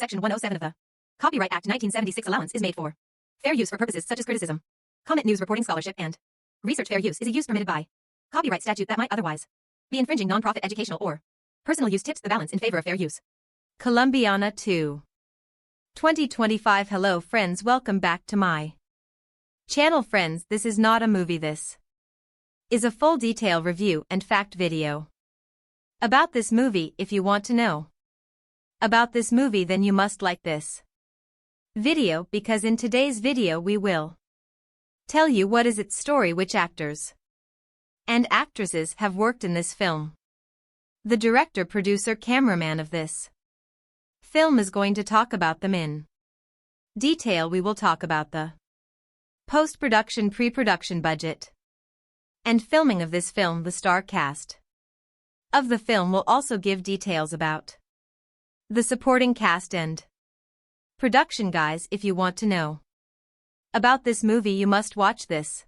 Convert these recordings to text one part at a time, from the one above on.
Section 107 of the Copyright Act 1976 allowance is made for fair use for purposes such as criticism, comment, news reporting, scholarship, and research. Fair use is a use permitted by copyright statute that might otherwise be infringing. Non-profit educational or personal use tips the balance in favor of fair use. Colombiana 2. 2025. Hello friends, welcome back to my channel. Friends, this is not a movie, this is a full detail review and fact video about this movie. If you want to know about this movie, then you must like this video, because in today's video we will tell you what is its story, which actors and actresses have worked in this film. The director, producer, cameraman of this film is going to talk about them in detail. We will talk about the post-production, pre-production budget, and filming of this film. The star cast of the film will also give details about the supporting cast and production. Guys, if you want to know about this movie, you must watch this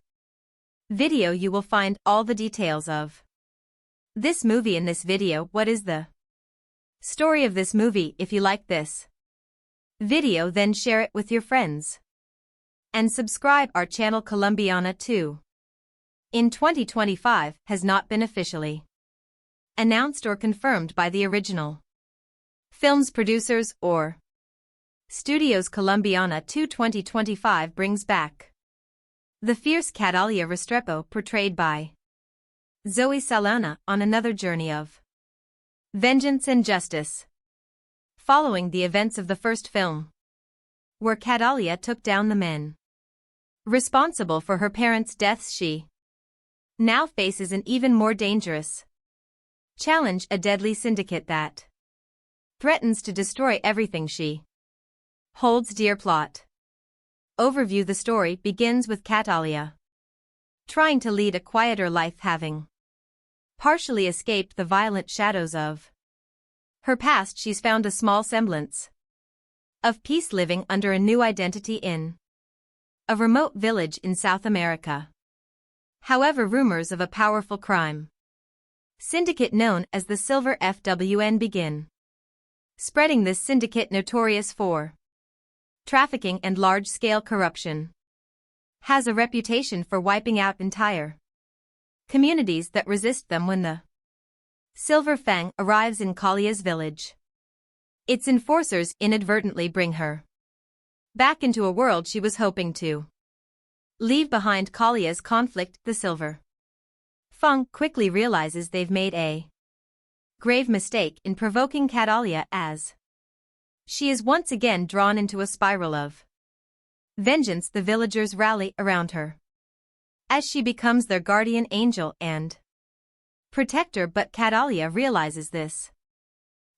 video. You will find all the details of this movie in this video. What is the story of this movie? If you like this video, then share it with your friends and subscribe our channel. Colombiana 2 in 2025 has not been officially announced or confirmed by the original film's producers or studios. Colombiana 2 2025 brings back the fierce Catalia Restrepo, portrayed by Zoe Saldana, on another journey of vengeance and justice. Following the events of the first film, where Catalia took down the men responsible for her parents' deaths, she now faces an even more dangerous challenge: a deadly syndicate that threatens to destroy everything she holds dear. Plot overview: the story begins with Catalia trying to lead a quieter life, having partially escaped the violent shadows of her past. She's found a small semblance of peace, living under a new identity in a remote village in South America. However, rumors of a powerful crime syndicate known as the Silver FWN begin spreading. This syndicate, notorious for trafficking and large-scale corruption, has a reputation for wiping out entire communities that resist them. When the Silver Fang arrives in Calia's village, its enforcers inadvertently bring her back into a world she was hoping to leave behind. Calia's conflict: the Silver Fang quickly realizes they've made a grave mistake in provoking Catalia, as she is once again drawn into a spiral of vengeance. The villagers rally around her as she becomes their guardian angel and protector. But Catalia realizes this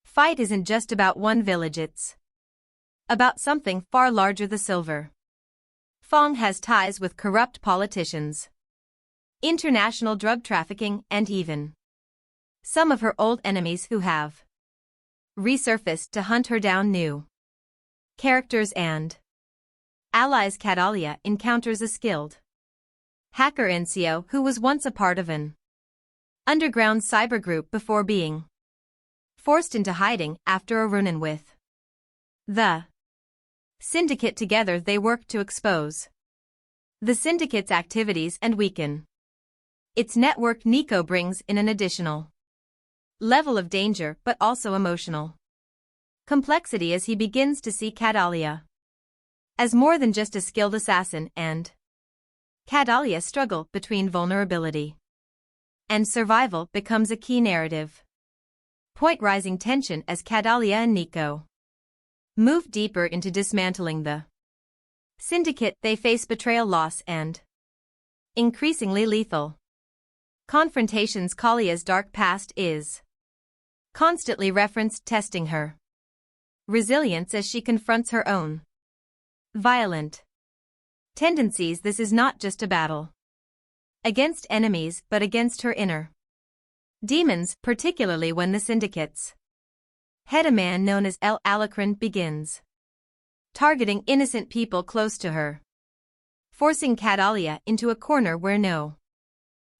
fight isn't just about one village, it's about something far larger. The Silver Fang has ties with corrupt politicians, international drug trafficking, and even some of her old enemies who have resurfaced to hunt her down. New characters and allies: Catalia encounters a skilled hacker, Encio, who was once a part of an underground cyber group before being forced into hiding after a run-in with the syndicate. Together they work to expose the syndicate's activities and weaken its network. Nico brings in an additional level of danger, but also emotional complexity, as he begins to see Catalia as more than just a skilled assassin, and Catalia's struggle between vulnerability and survival becomes a key narrative point. Rising tension as Catalia and Nico move deeper into dismantling the syndicate. They face betrayal, loss, and increasingly lethal confrontations. Calia's dark past is constantly referenced, testing her resilience as she confronts her own violent tendencies. This is not just a battle against enemies, but against her inner demons, particularly when the syndicate's head, a man known as El Alacrán, begins targeting innocent people close to her, forcing Catalia into a corner where no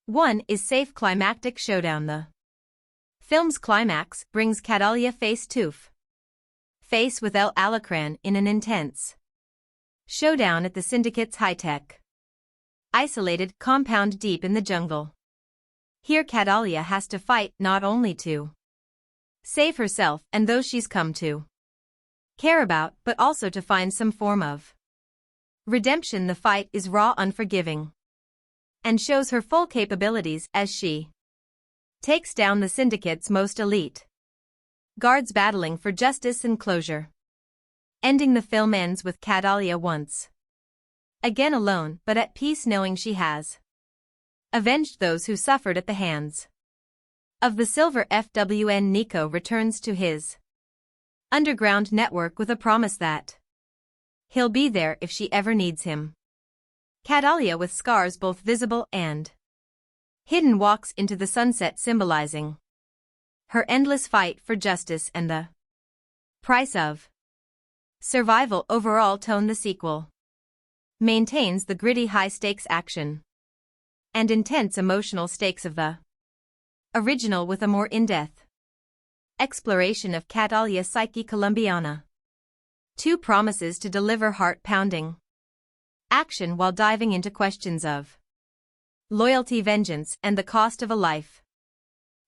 one is safe. Climactic showdown: the film's climax brings Catalia face to face with El Alacran in an intense showdown at the Syndicate's high-tech isolated compound deep in the jungle. Here Catalia has to fight not only to save herself and those she's come to care about, but also to find some form of redemption. The fight is raw, unforgiving, and shows her full capabilities as she takes down the Syndicate's most elite guards battling for justice and closure. Ending, the film ends with Catalia once again alone but at peace, knowing she has avenged those who suffered at the hands of the Silver FWN. Nico returns to his underground network with a promise that he'll be there if she ever needs him. Catalia, with scars both visible and hidden, walks into the sunset, symbolizing her endless fight for justice and the price of survival. Overall tone: the sequel maintains the gritty high-stakes action and intense emotional stakes of the original, with a more in-depth exploration of Catalia's psyche. Colombiana 2 promises to deliver heart-pounding action while diving into questions of loyalty, vengeance, and the cost of a life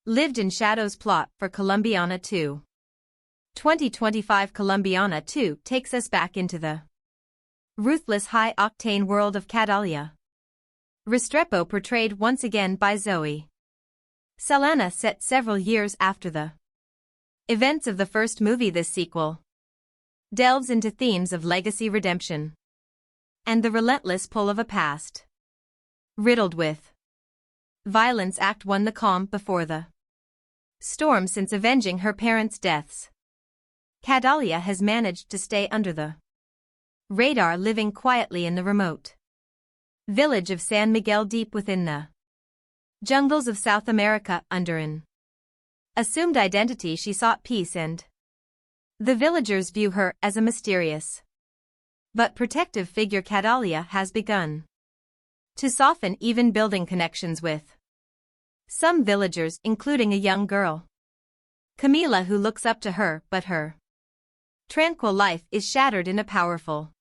lived in shadows. Plot for Colombiana 2. 2025 Colombiana 2 takes us back into the ruthless high-octane world of Catalia Restrepo, portrayed once again by Zoe Saldana, set several years after the events of the first movie. This sequel delves into themes of legacy, redemption, and the relentless pull of a past riddled with violence. Act 1: the calm before the storm. Since avenging her parents' deaths, Catalia has managed to stay under the radar, living quietly in the remote village of San Miguel, deep within the jungles of South America. Under an assumed identity, she sought peace, and the villagers view her as a mysterious but protective figure. Catalia has begun to soften, even building connections with some villagers, including a young girl, Camila, who looks up to her, but her tranquil life is shattered in a powerful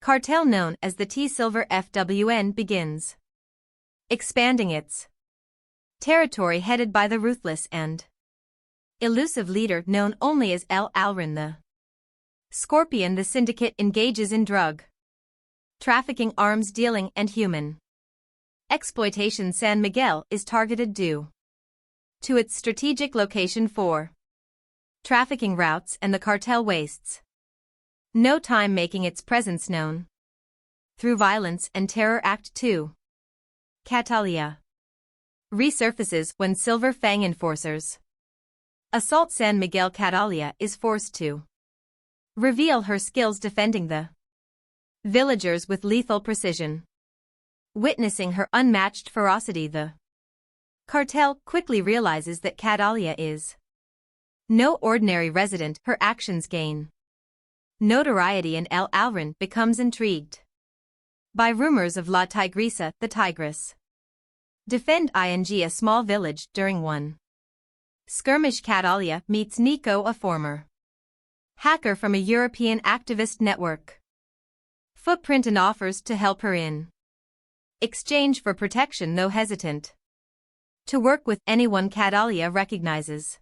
cartel known as the T Silver FWN begins expanding its territory, headed by the ruthless and elusive leader known only as El Alrin the Scorpion. The Syndicate engages in drug trafficking, arms dealing, and human exploitation. San Miguel is targeted due to its strategic location for trafficking routes, and the cartel wastes no time making its presence known through violence and terror. Act 2: Catalia resurfaces when Silver Fang enforcers assault San Miguel. Catalia is forced to reveal her skills defending the villagers with lethal precision. Witnessing her unmatched ferocity, the cartel quickly realizes that Catalia is no ordinary resident. Her actions gain notoriety, and El Alrin becomes intrigued by rumors of La Tigresa, the Tigress, defend a small village. During one skirmish, Catalia meets Nico, a former hacker from a European activist network footprint, and offers to help her in exchange for protection. Though hesitant to work with anyone, Catalia recognizes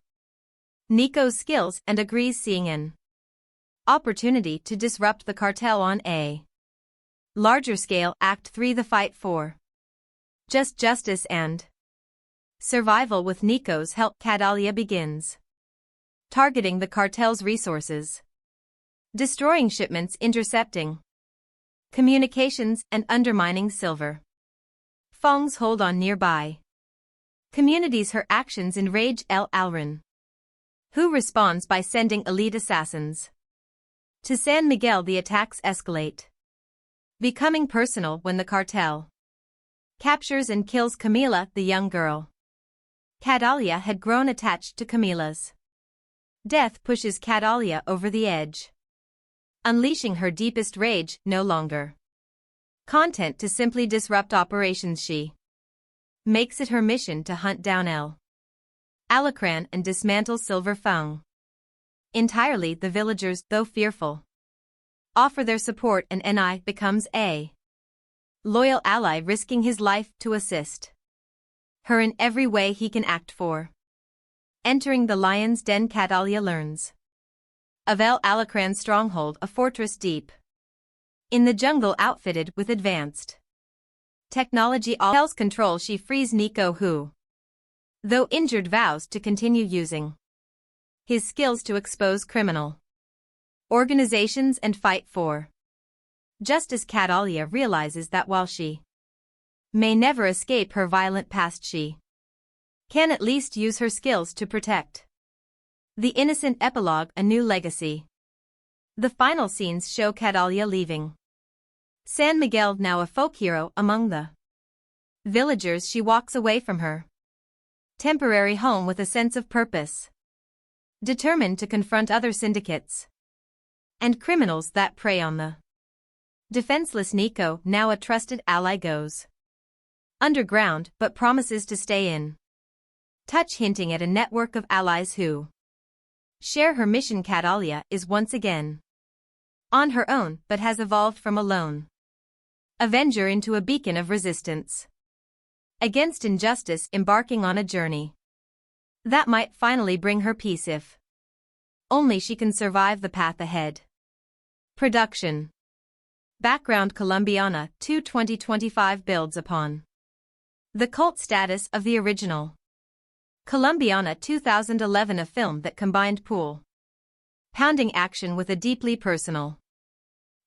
Nico's skills and agrees, seeing an opportunity to disrupt the cartel on a larger scale. Act 3: the fight for justice and survival. With Nico's help, Catalia begins targeting the cartel's resources, destroying shipments, intercepting communications, and undermining Silver Fang's hold on nearby communities. Her actions enrage El Alrin, who responds by sending elite assassins to San Miguel. The attacks escalate, becoming personal when the cartel captures and kills Camila, the young girl. Catalia had grown attached to Camila's death pushes Catalia over the edge, unleashing her deepest rage. No longer content to simply disrupt operations, she makes it her mission to hunt down El Alacran and dismantle Silver Fang. Entirely the villagers, though fearful, offer their support and Ni becomes a loyal ally, risking his life to assist her in every way he can act for. Entering the lion's den, Catalia learns of El Alacran's stronghold, a fortress deep in the jungle outfitted with advanced technology. Tells control. She frees Nico, who, though injured, vows to continue using his skills to expose criminal organizations and fight for justice. Catalia realizes that while she may never escape her violent past, she can at least use her skills to protect the innocent. Epilogue, a new legacy. The final scenes show Catalia leaving San Miguel, now a folk hero among the villagers. She walks away from her temporary home with a sense of purpose, determined to confront other syndicates and criminals that prey on the defenseless. Nico, now a trusted ally, goes underground but promises to stay in touch, hinting at a network of allies who share her mission. Catalia is once again on her own but has evolved from a lone avenger into a beacon of resistance against injustice, embarking on a journey that might finally bring her peace if only she can survive the path ahead. Production. Background. Colombiana 2 2025 builds upon the cult status of the original Colombiana 2011, a film that combined pounding action with a deeply personal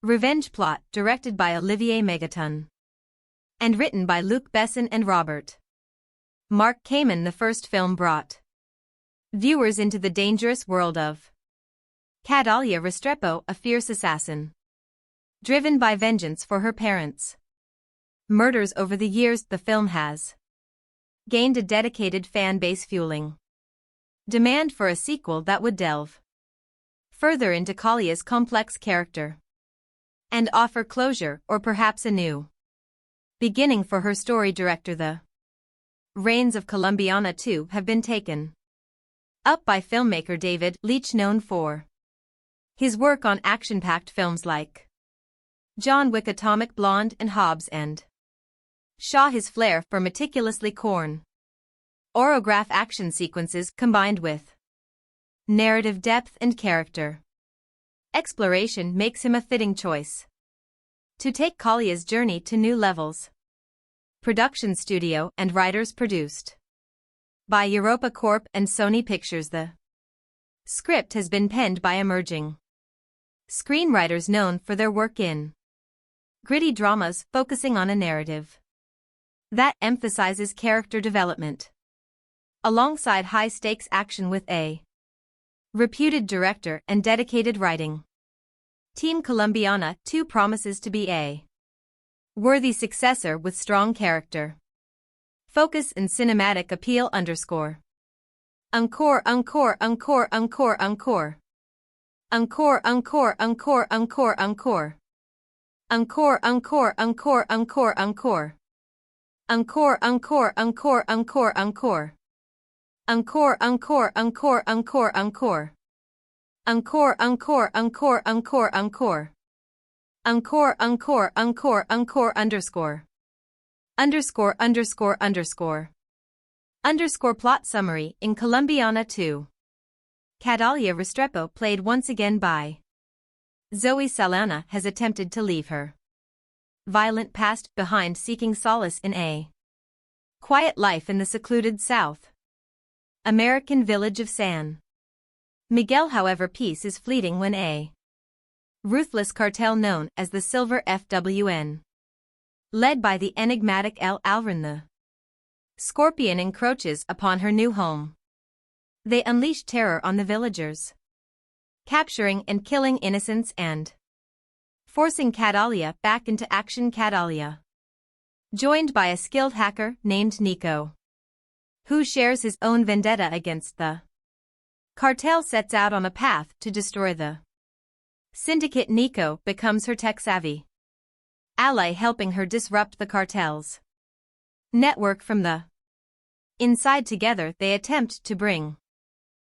revenge plot, directed by Olivier Megaton and written by Luc Besson and Robert Mark Kamen. The first film brought viewers into the dangerous world of Catalia Restrepo, a fierce assassin driven by vengeance for her parents' murders. Over the years, the film has gained a dedicated fan base, fueling demand for a sequel that would delve further into Calia's complex character and offer closure, or perhaps a new beginning for her story. Director. The reins of Colombiana 2 have been taken up by filmmaker David Leitch, known for his work on action-packed films like John Wick, Atomic Blonde, and Hobbs and Shaw. His flair for meticulously choreographed action sequences, combined with narrative depth and character exploration, makes him a fitting choice to take Calia's journey to new levels. Production studio and writers. Produced by Europa Corp and Sony Pictures. The script has been penned by emerging screenwriters known for their work in gritty dramas, focusing on a narrative that emphasizes character development alongside high-stakes action, with a reputed director and dedicated writing team. Colombiana 2 promises to be a worthy successor with strong character focus and cinematic appeal. Encore. Encore, encore, encore, encore, encore. Encore, encore, encore, encore, encore. Encore, encore, encore, encore, encore. Encore, encore, encore, encore, encore. Encore, encore, encore, encore, encore. Encore, encore, encore, encore, encore. Encore, encore, encore, encore, underscore. Underscore, underscore, underscore. Underscore. Plot summary. In Colombiana 2, Catalia Restrepo, played once again by Zoe Saldana, has attempted to leave her violent past behind, seeking solace in a quiet life in the secluded South American village of San Miguel. However, peace is fleeting when a ruthless cartel known as the Silver FWN, led by the enigmatic El Alran the Scorpion, encroaches upon her new home. They unleash terror on the villagers, capturing and killing innocents and forcing Catalia back into action. Catalia, joined by a skilled hacker named Nico, who shares his own vendetta against the cartel, sets out on a path to destroy the syndicate. Nico becomes her tech-savvy ally, helping her disrupt the cartel's network from the inside. Together they attempt to bring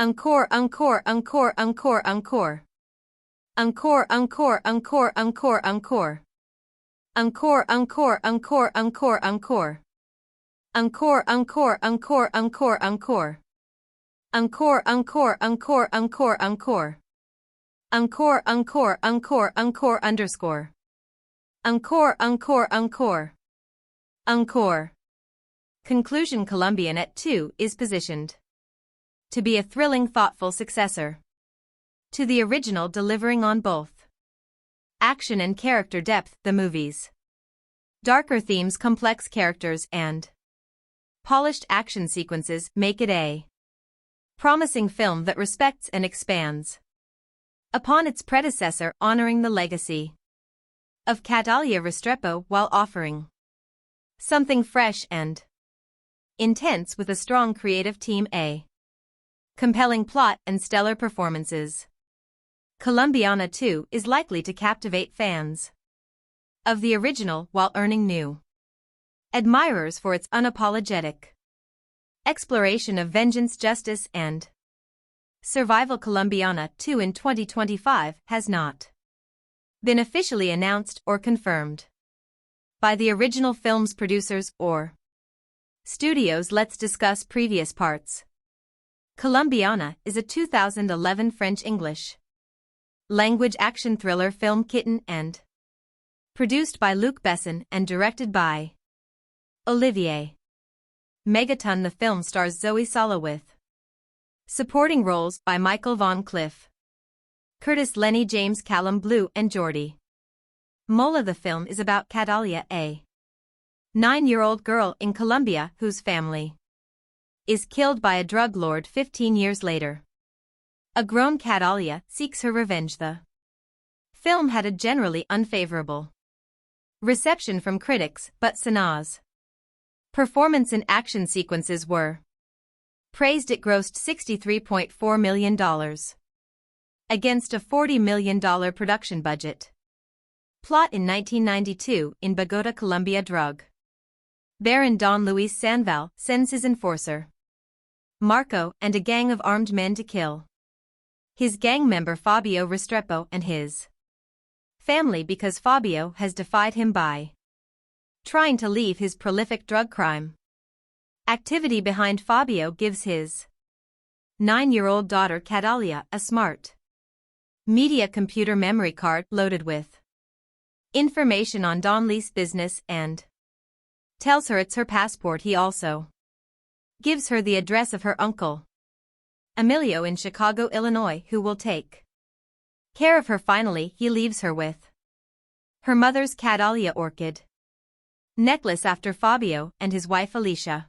Encore, encore, encore, encore, encore. Encore, encore, encore, encore, encore. Encore, encore, encore, encore, encore. Encore, encore, encore, encore, encore. Encore, encore, encore, encore, encore. Encore, encore, encore, encore, underscore. Encore, encore, encore. Encore. Conclusion. Colombiana 2 is positioned to be a thrilling, thoughtful successor to the original, delivering on both action and character depth. The movie's darker themes, complex characters, and polished action sequences make it a promising film that respects and expands upon its predecessor, honoring the legacy of Catalia Restrepo while offering something fresh and intense with a strong creative team, a compelling plot, and stellar performances. Colombiana 2 is likely to captivate fans of the original while earning new admirers for its unapologetic exploration of vengeance, justice, and survival. Colombiana 2 in 2025 has not been officially announced or confirmed by the original film's producers or studios. Let's discuss previous parts. Colombiana is a 2011 French-English language action thriller film kitten and produced by Luc Besson and directed by Olivier Megaton. The film stars Zoe Saldana with supporting roles by Michael Von Cliff, Curtis Lenny, James Callum Blue, and Jordi Mola. The film is about Catalia, a 9-year-old girl in Colombia whose family is killed by a drug lord 15 years later. A grown Catalia seeks her revenge. The film had a generally unfavorable reception from critics, but Sanaa's performance and action sequences were praised. It grossed $63.4 million against a $40 million production budget. Plot: in 1992, in Bogota, Colombia, drug baron Don Luis Sandoval sends his enforcer Marco and a gang of armed men to kill his gang member Fabio Restrepo and his family because Fabio has defied him by trying to leave his prolific drug crime activity behind. Fabio gives his 9-year-old daughter Catalia a smart media computer memory card loaded with information on Don Luis' business and tells her it's her passport. He also gives her the address of her uncle Emilio in Chicago, Illinois, who will take care of her. Finally, he leaves her with her mother's Catalia orchid necklace after Fabio and his wife Alicia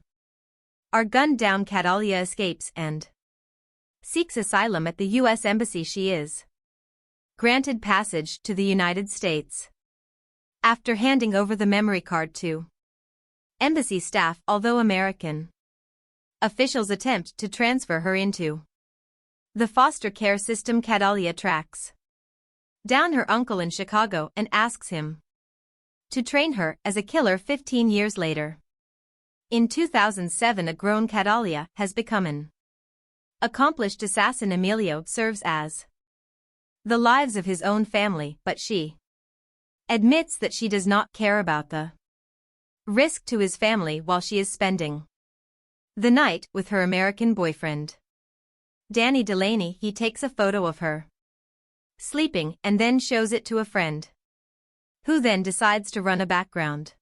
are gunned down. Catalia escapes and seeks asylum at the U.S. Embassy. She is granted passage to the United States after handing over the memory card to embassy staff, although American officials attempt to transfer her into the foster care system. Catalia tracks down her uncle in Chicago and asks him to train her as a killer. 15 years later, in 2007, a grown Catalia has become an accomplished assassin. Emilio serves as the lives of his own family, but she admits that she does not care about the risk to his family while she is spending the night with her American boyfriend Danny Delaney. He takes a photo of her sleeping and then shows it to a friend, who then decides to run a background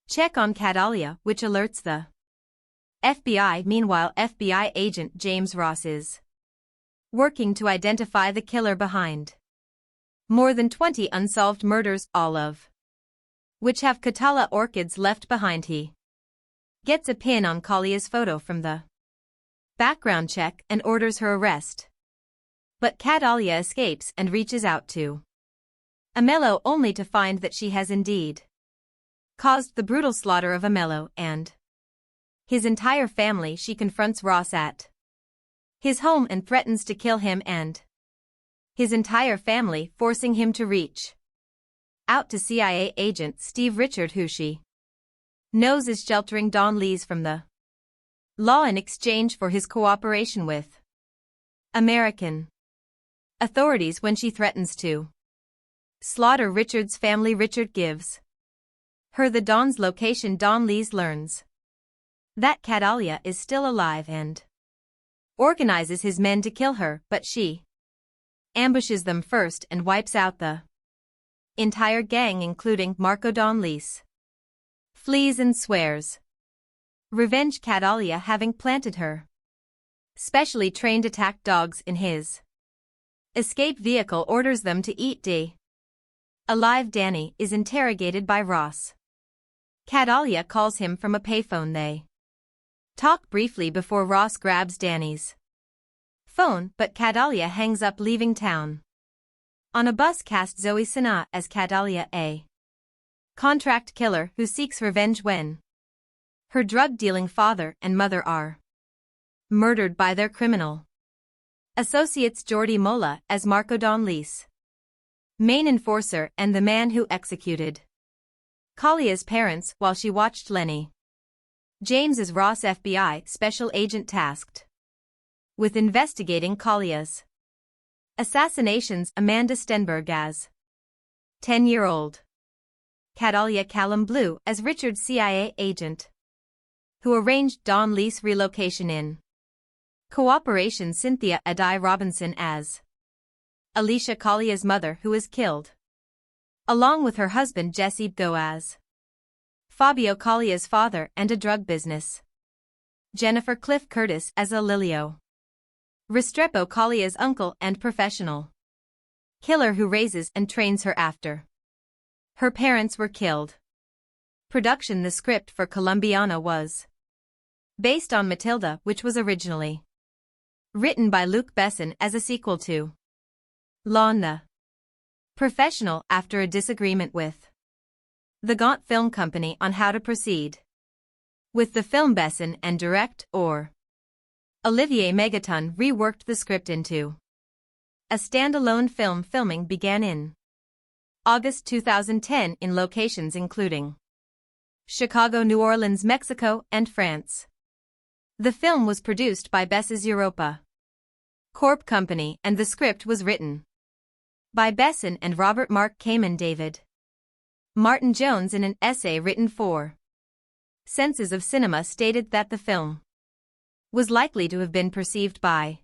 check on Catalia, which alerts the FBI. Meanwhile, FBI agent James Ross is working to identify the killer behind more than 20 unsolved murders, all of which have Catalia orchids left behind. He gets a pin on Calia's photo from the background check and orders her arrest. But Catalia escapes and reaches out to Amello, only to find that she has indeed caused the brutal slaughter of Amello and his entire family. She confronts Ross at his home and threatens to kill him and his entire family, forcing him to reach out to CIA agent Steve Richard, who she knows is sheltering Don Luis from the law in exchange for his cooperation with American authorities when she threatens to slaughter Richard's family. Richard gives her the Don's location. Don Lees learns that Catalia is still alive and organizes his men to kill her, but she ambushes them first and wipes out the entire gang including Marco. Don Lees flees and swears revenge. Catalia, having planted her specially trained attack dogs in his escape vehicle, orders them to eat alive. Danny is interrogated by Ross. Catalia calls him from a payphone. They talk briefly before Ross grabs Danny's phone, but Catalia hangs up, leaving town. On a bus cast Zoe Saldana as Catalia, a contract killer who seeks revenge when her drug-dealing father and mother are murdered by their criminal associates. Jordi Mola as Marco. Don Lees, main enforcer and the man who executed Kalia's parents while she watched Lenny. James as Ross, FBI special agent tasked with investigating Kalia's assassinations. Amanda Stenberg as 10-year-old Catalia. Callum Blue as Richard's CIA agent who arranged Don Lees' relocation in cooperation. Cynthia Adai Robinson as Alicia, Kalia's mother, who is killed along with her husband Jesse Go as Fabio, Kalia's father and a drug business. Jennifer Cliff Curtis as Alilio Restrepo, Kalia's uncle and professional killer who raises and trains her after her parents were killed. Production. The script for Colombiana was based on Matilda, which was originally written by Luc Besson as a sequel to Lawn the Professional after a disagreement with the Gaunt Film Company on how to proceed with the film. Besson and direct or Olivier Megaton reworked the script into a standalone film. Filming began in August 2010 in locations including Chicago, New Orleans, Mexico, and France. The film was produced by Bess's Europa Corp Company and the script was written by Besson and Robert Mark Kamen. David Martin Jones, in an essay written for Senses of Cinema, stated that the film was likely to have been perceived by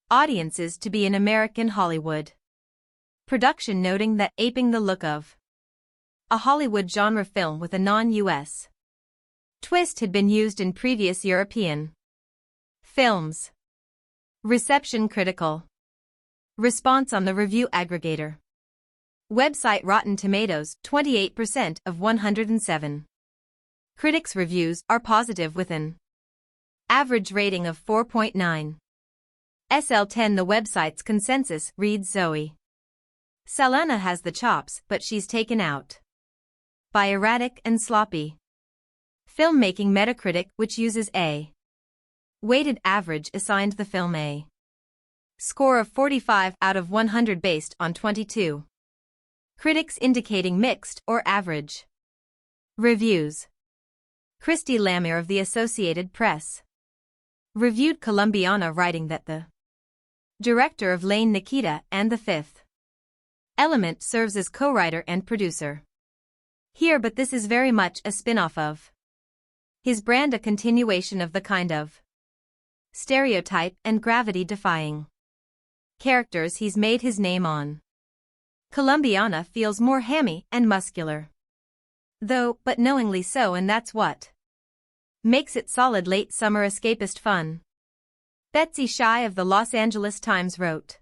audiences to be an American Hollywood production, noting that aping the look of a Hollywood genre film with a non-US twist had been used in previous European films. Reception. Critical response on the review aggregator website Rotten Tomatoes, 28% of 107 critics' reviews are positive with an average rating of 4.9. SL10. The website's consensus reads Zoe Saldana has the chops, but she's taken out by erratic and sloppy filmmaking. Metacritic, which uses a weighted average, assigned the film a score of 45 out of 100 based on 22 critics, indicating mixed or average reviews. Christy Lamere of the Associated Press reviewed Colombiana, writing that the director of Lane, Nikita, and The Fifth Element serves as co-writer and producer here, but this is very much a spin-off of his brand, a continuation of the kind of stereotype and gravity-defying characters he's made his name on. Colombiana feels more hammy and muscular, though, but knowingly so, and that's what makes it solid late summer escapist fun. Betsy Shy of the Los Angeles Times wrote,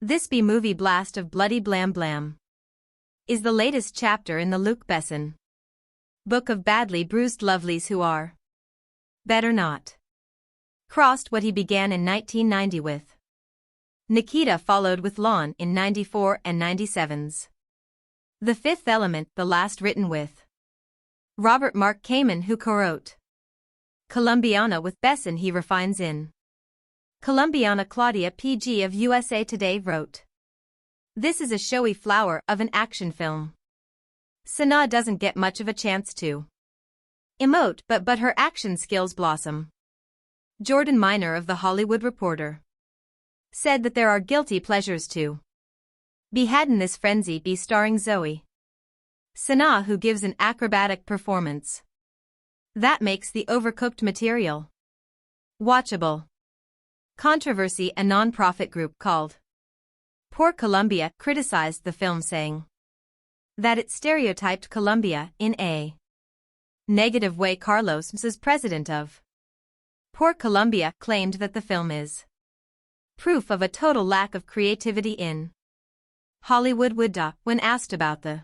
"This B-movie blast of bloody blam blam is the latest chapter in the Luc Besson book of badly bruised lovelies who are better not crossed." What he began in 1990 with Nikita followed with Lawn in 94 and 97's The Fifth Element, the last written with Robert Mark Kamen, who co-wrote Colombiana with Besson. He refines in Colombiana. Claudia PG of USA Today wrote, "This is a showy flower of an action film. Sana doesn't get much of a chance to emote, but her action skills blossom." Jordan Miner of The Hollywood Reporter said that there are guilty pleasures to be had in this frenzy be starring Zoe Saldana, who gives an acrobatic performance that makes the overcooked material watchable. Controversy. A non-profit group called Poor Colombia criticized the film, saying that it stereotyped Colombia in a negative way. Carlos S., president of Poor Colombia, claimed that the film is proof of a total lack of creativity in Hollywood. When asked about the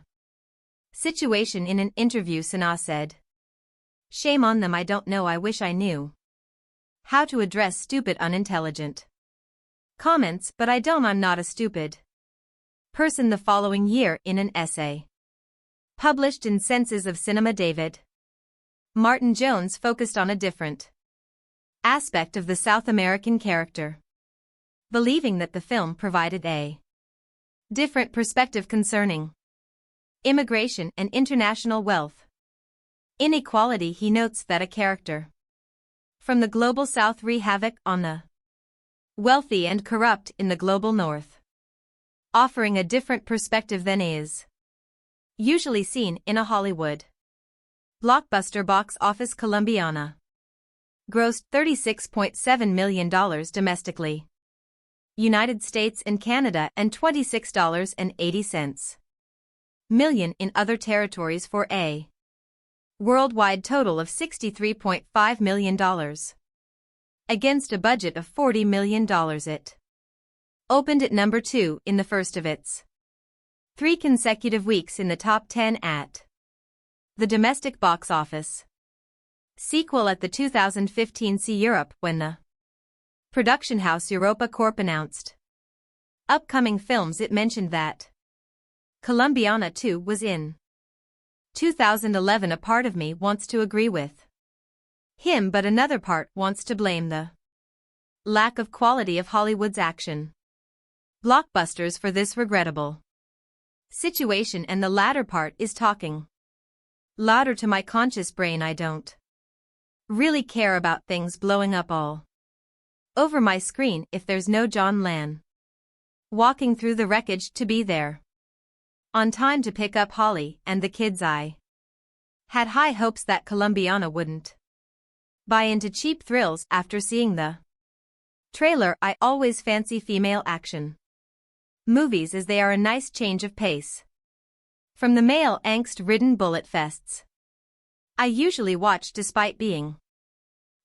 situation in an interview, Saldana said, "Shame on them, I don't know, I wish I knew how to address stupid unintelligent comments, but I don't, I'm not a stupid person." The following year, in an essay published in Senses of Cinema, David Martin Jones focused on a different aspect of the South American character, believing that the film provided a different perspective concerning immigration and international wealth inequality. He notes that a character from the global South wreak havoc on the wealthy and corrupt in the global North, offering a different perspective than is usually seen in a Hollywood blockbuster. Box office. Colombiana grossed $36.7 million domestically, United States and Canada, and $26.80 million in other territories, for a worldwide total of $63.5 million. Against a budget of $40 million, it opened at number 2 in the first of its 3 consecutive weeks in the top 10 at the domestic box office. Sequel. At the 2015 See Europe, when the production house Europa Corp announced upcoming films, it mentioned that Colombiana 2 was in 2011. A part of me wants to agree with him, but another part wants to blame the lack of quality of Hollywood's action blockbusters for this regrettable situation, and the latter part is talking louder to my conscious brain. I don't really care about things blowing up all over my screen if there's no John Lan walking through the wreckage to be there on time to pick up Holly and the kids. I had high hopes that Colombiana wouldn't buy into cheap thrills after seeing the trailer. I always fancy female action movies, as they are a nice change of pace from the male angst-ridden bullet fests I usually watch. Despite being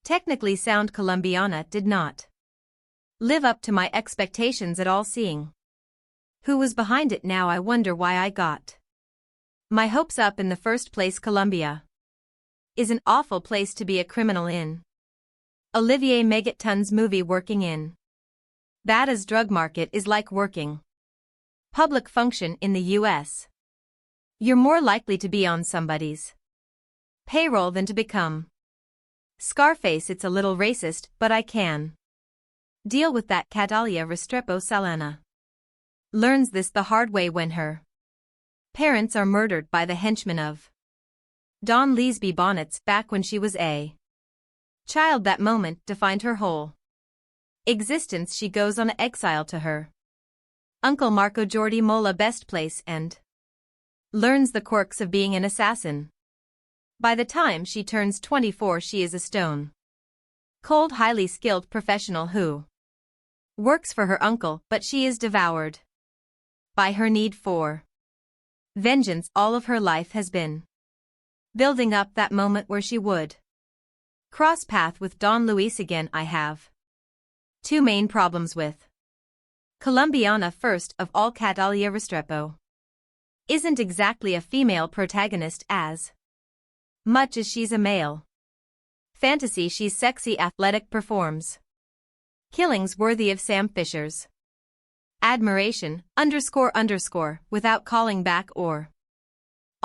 technically sound, Colombiana did not live up to my expectations at all. Seeing who was behind it now, I wonder why I got my hopes up in the first place. Colombia is an awful place to be a criminal in. Olivier Megaton's movie Working in Bada's drug market is like working public function in the US. You're more likely to be on somebody's payroll than to become Scarface. It's a little racist, but I can deal with that. Catalia Restrepo Saldana learns this the hard way when her parents are murdered by the henchmen of Don Leesby Bonnets back when she was a child. That moment defined her whole existence. She goes on exile to her uncle Marco Jordi Mola Best Place and learns the quirks of being an assassin. By the time she turns 24, she is a stone cold, highly skilled professional who works for her uncle, but she is devoured by her need for vengeance. All of her life has been building up that moment where she would cross path with Don Luis again. I have 2 main problems with Colombiana. First of all, Catalia Restrepo isn't exactly a female protagonist as much as she's a male fantasy. She's sexy, athletic, performs killings worthy of Sam Fisher's admiration, __, without calling back or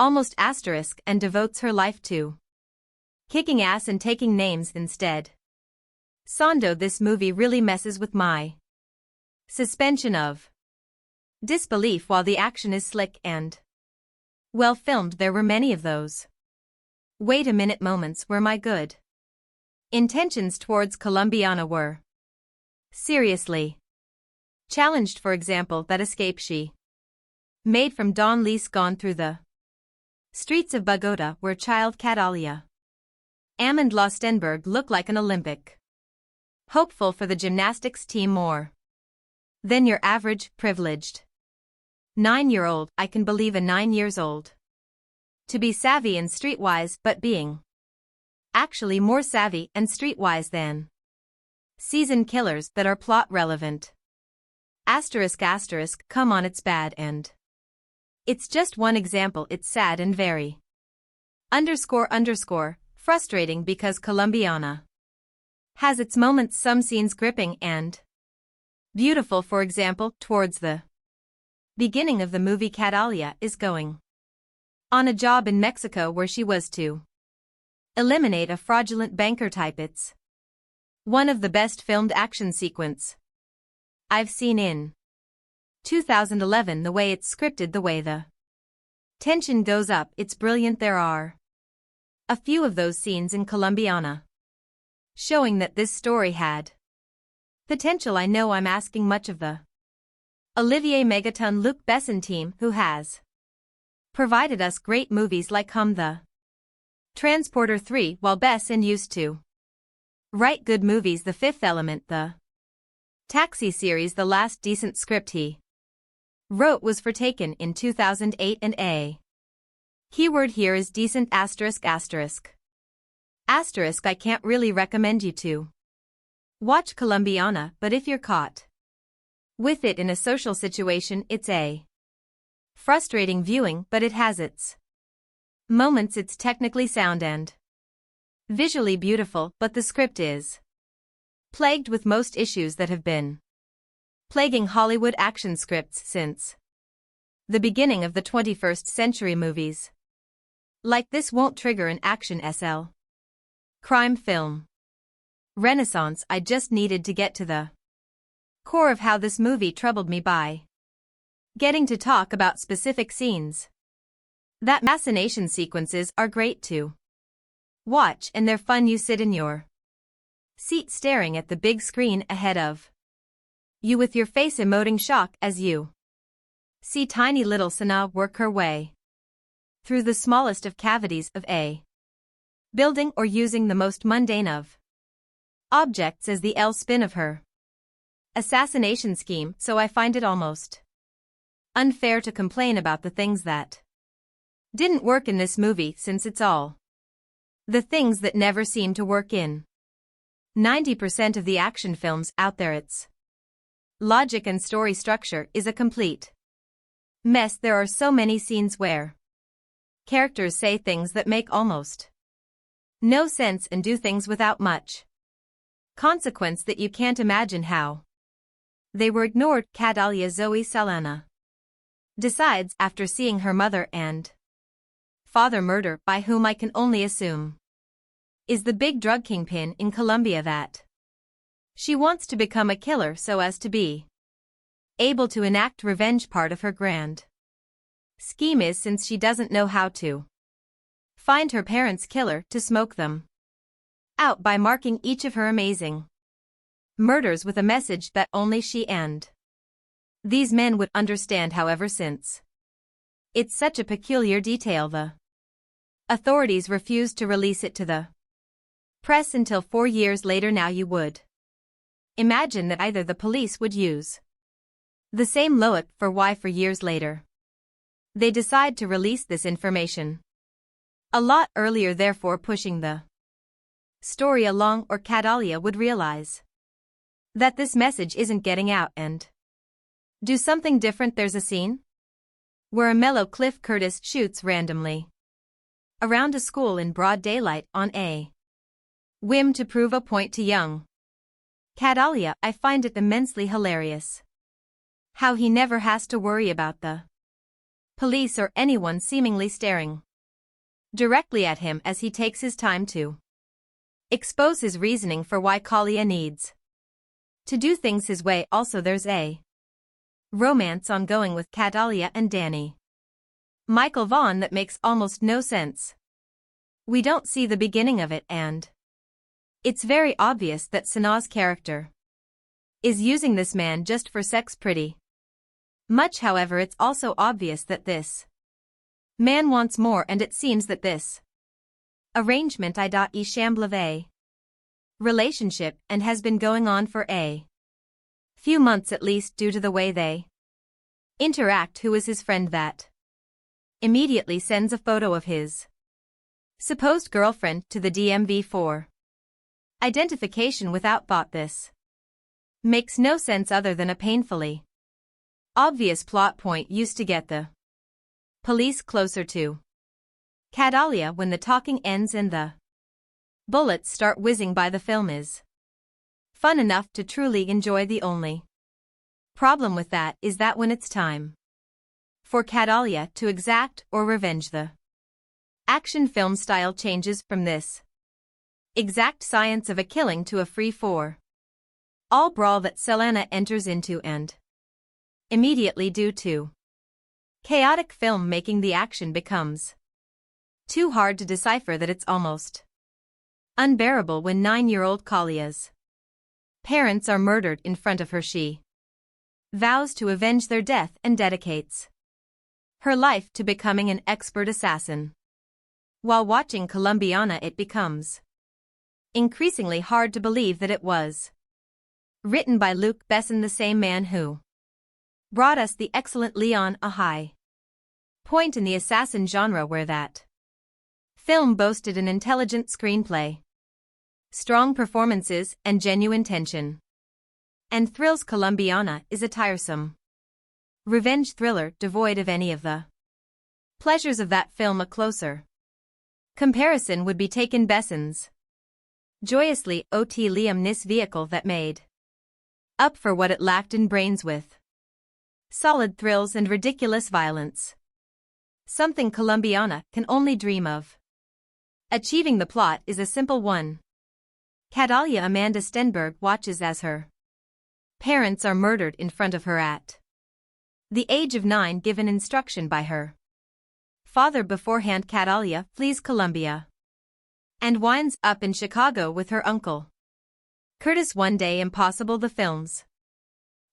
almost asterisk, and devotes her life to kicking ass and taking names instead. Sondo, this movie really messes with my suspension of disbelief. While the action is slick and well filmed, there were many of those wait a minute moments where my good intentions towards Colombiana were seriously Challenged for example that escape she made from Don Lease gone through the streets of Bogota where child Catalia Amand Lostenberg looked like an Olympic hopeful for the gymnastics team more than your average, privileged 9-year-old. I can believe a 9 years old to be savvy and streetwise, but being actually more savvy and streetwise than seasoned killers that are plot relevant. Asterisk asterisk, come on, it's bad and it's just one example. It's sad and very underscore frustrating because Colombiana has its moments, some scenes gripping and beautiful. For example, towards the beginning of the movie, Catalia is going on a job in Mexico where she was to eliminate a fraudulent banker type. It's one of the best filmed action sequence I've seen in 2011. The way it's scripted, the way the tension goes up, it's brilliant. There are a few of those scenes in Colombiana showing that this story had potential. I know I'm asking much of the Olivier Megaton Luc Besson team, who has provided us great movies like The Transporter 3, while Besson used to write good movies. The Fifth Element, the Taxi series. The last decent script he wrote was for Taken in 2008, and a keyword here is decent asterisk asterisk. Asterisk, I can't really recommend you to watch Colombiana, but if you're caught with it in a social situation, it's a frustrating viewing, but it has its moments. It's technically sound and visually beautiful, but the script is plagued with most issues that have been plaguing Hollywood action scripts since the beginning of the 21st century. Movies like this won't trigger an action SL crime film renaissance. I just needed to get to the core of how this movie troubled me by getting to talk about specific scenes. That machination sequences are great to watch and they're fun. You sit in your seat staring at the big screen ahead of you with your face emoting shock as you see tiny little Sana work her way through the smallest of cavities of a building, or using the most mundane of objects as the L spin of her assassination scheme. So I find it almost unfair to complain about the things that didn't work in this movie, since it's all the things that never seem to work in 90% of the action films out there. Its logic and story structure is a complete mess. There are so many scenes where characters say things that make almost no sense and do things without much consequence that you can't imagine how they were ignored. Catalia Zoe Saldana decides, after seeing her mother and father murder by whom I can only assume is the big drug kingpin in Colombia, that she wants to become a killer so as to be able to enact revenge. Part of her grand scheme is, since she doesn't know how to find her parents' killer, to smoke them out by marking each of her amazing murders with a message that only she and these men would understand. However, since it's such a peculiar detail, the authorities refused to release it to the press until 4 years later. Now you would imagine that either the police would use the same logic for why 4 years later they decide to release this information a lot earlier, therefore pushing the story along, or Catalia would realize that this message isn't getting out and do something different. There's a scene where a mellow Cliff Curtis shoots randomly around a school in broad daylight on a whim to prove a point to young Catalia. I find it immensely hilarious how he never has to worry about the police or anyone seemingly staring directly at him as he takes his time to expose his reasoning for why Kalia needs to do things his way. Also, there's a romance ongoing with Catalia and Danny Michael Vaughn that makes almost no sense. We don't see the beginning of it, and it's very obvious that Sana's character is using this man just for sex pretty much. However, it's also obvious that this man wants more, and it seems that this arrangement is shambler a relationship and has been going on for a few months at least, due to the way they interact. Who is his friend that immediately sends a photo of his supposed girlfriend to the DMV for identification without thought? This makes no sense other than a painfully obvious plot point used to get the police closer to Catalia. When the talking ends and the bullets start whizzing by, the film is fun enough to truly enjoy. The only problem with that is that when it's time for Catalia to exact or revenge, the action film style changes from this exact science of a killing to a free-for-all brawl that Saldana enters into, and immediately, due to chaotic film making, the action becomes too hard to decipher that it's almost unbearable when 9-year-old Kalia's parents are murdered in front of her. She vows to avenge their death and dedicates her life to becoming an expert assassin. While watching Colombiana, it becomes increasingly hard to believe that it was written by Luc Besson, the same man who brought us the excellent Leon, a high point in the assassin genre, where that film boasted an intelligent screenplay, strong performances, and genuine tension and thrills. Colombiana is a tiresome revenge thriller devoid of any of the pleasures of that film. A closer comparison would be taken Besson's joyously ot Liam vehicle that made up for what it lacked in brains, with solid thrills and ridiculous violence, something Colombiana can only dream of. Achieving the plot is a simple one. Catalia Amanda Stenberg watches as her parents are murdered in front of her at the age of 9, given instruction by her father beforehand. Catalia flees Colombia and winds up in Chicago with her uncle Curtis. One day impossible, the film's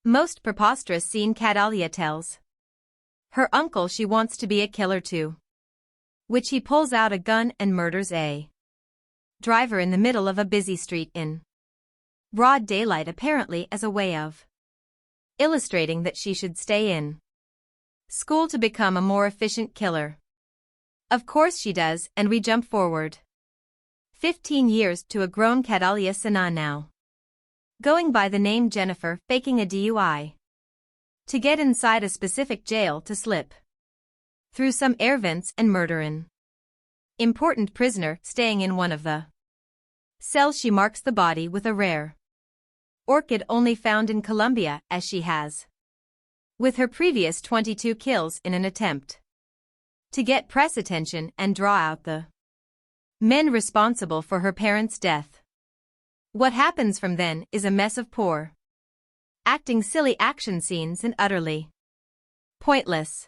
most preposterous scene. Catalia tells her uncle she wants to be a killer too, which he pulls out a gun and murders a driver in the middle of a busy street in broad daylight, apparently as a way of illustrating that she should stay in school to become a more efficient killer. Of course she does, and we jump forward 15 years to a grown Catalia Sana, now going by the name Jennifer, faking a DUI to get inside a specific jail to slip through some air vents and murder an important prisoner staying in one of the cells. She marks the body with a rare orchid only found in Colombia, as she has with her previous 22 kills, in an attempt to get press attention and draw out the men responsible for her parents' death. What happens from then is a mess of poor acting, silly action scenes, and utterly pointless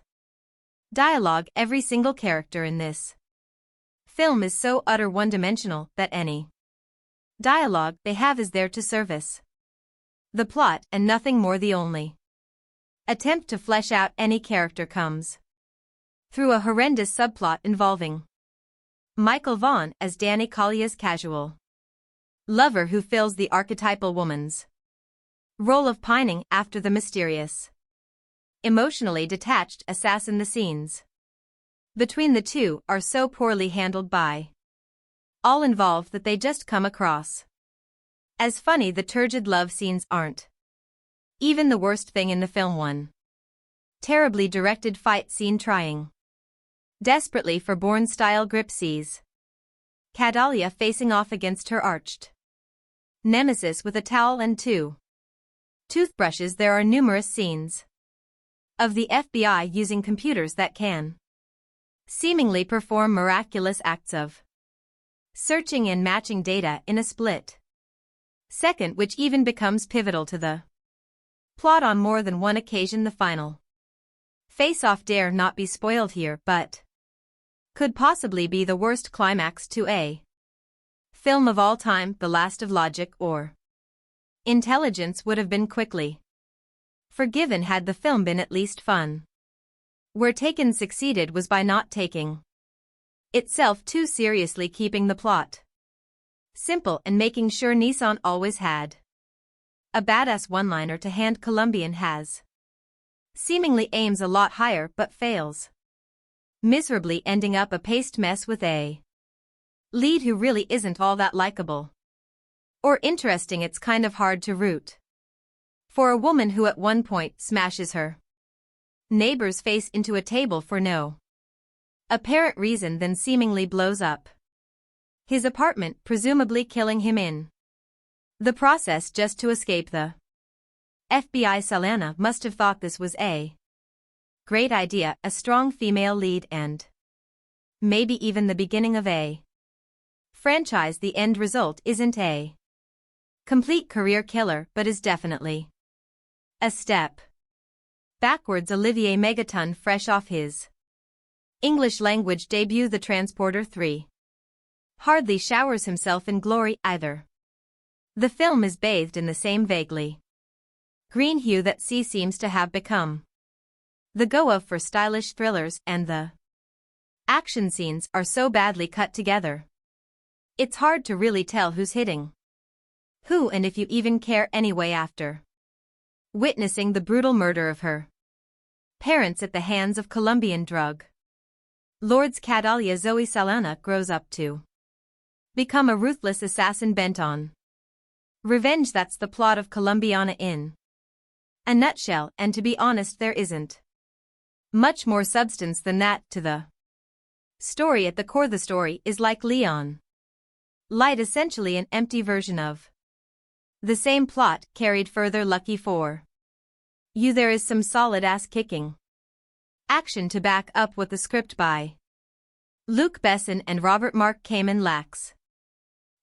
dialogue. Every single character in this film is so utter one-dimensional that any dialogue they have is there to service the plot and nothing more. The only attempt to flesh out any character comes through a horrendous subplot involving Michael Vaughn as Danny Kalia's casual lover, who fills the archetypal woman's role of pining after the mysterious, emotionally detached assassin. The scenes between the two are so poorly handled by all involved that they just come across as funny. The turgid love scenes aren't even the worst thing in the film. One terribly directed fight scene trying desperately for Bourne-style grip sees Catalia facing off against her arched nemesis with a towel and 2 toothbrushes. There are numerous scenes of the FBI using computers that can seemingly perform miraculous acts of searching and matching data in a split second, which even becomes pivotal to the plot on more than one occasion. The final face-off dare not be spoiled here, but could possibly be the worst climax to a film of all time, the last of logic or Intelligence would have been quickly forgiven had the film been at least fun. Where Taken succeeded was by not taking itself too seriously, keeping the plot simple and making sure Nissan always had a badass one-liner to hand. Colombian has seemingly aims a lot higher but fails miserably, ending up a paste mess with a lead who really isn't all that likable or interesting. It's kind of hard to root for a woman who at one point smashes her neighbor's face into a table for no apparent reason, then seemingly blows up his apartment, presumably killing him in the process just to escape the FBI. Saldana must have thought this was a great idea, a strong female lead and maybe even the beginning of a franchise. The end result isn't a complete career killer but is definitely a step backwards. Olivier Megaton, fresh off his English language debut The Transporter 3, hardly showers himself in glory either. The film is bathed in the same vaguely green hue that sea seems to have become the go-of for stylish thrillers, and the action scenes are so badly cut together it's hard to really tell who's hitting who, and if you even care anyway after witnessing the brutal murder of her parents at the hands of Colombian drug lords. Catalia. Zoe Saldana grows up to become a ruthless assassin bent on revenge. That's the plot of Colombiana in a nutshell, and to be honest, there isn't much more substance than that to the story. At the core, the story is like Leon Light, essentially an empty version of the same plot carried further. Lucky for you, there is some solid ass-kicking action to back up what the script by Luc Besson and Robert Mark Kamen lacks.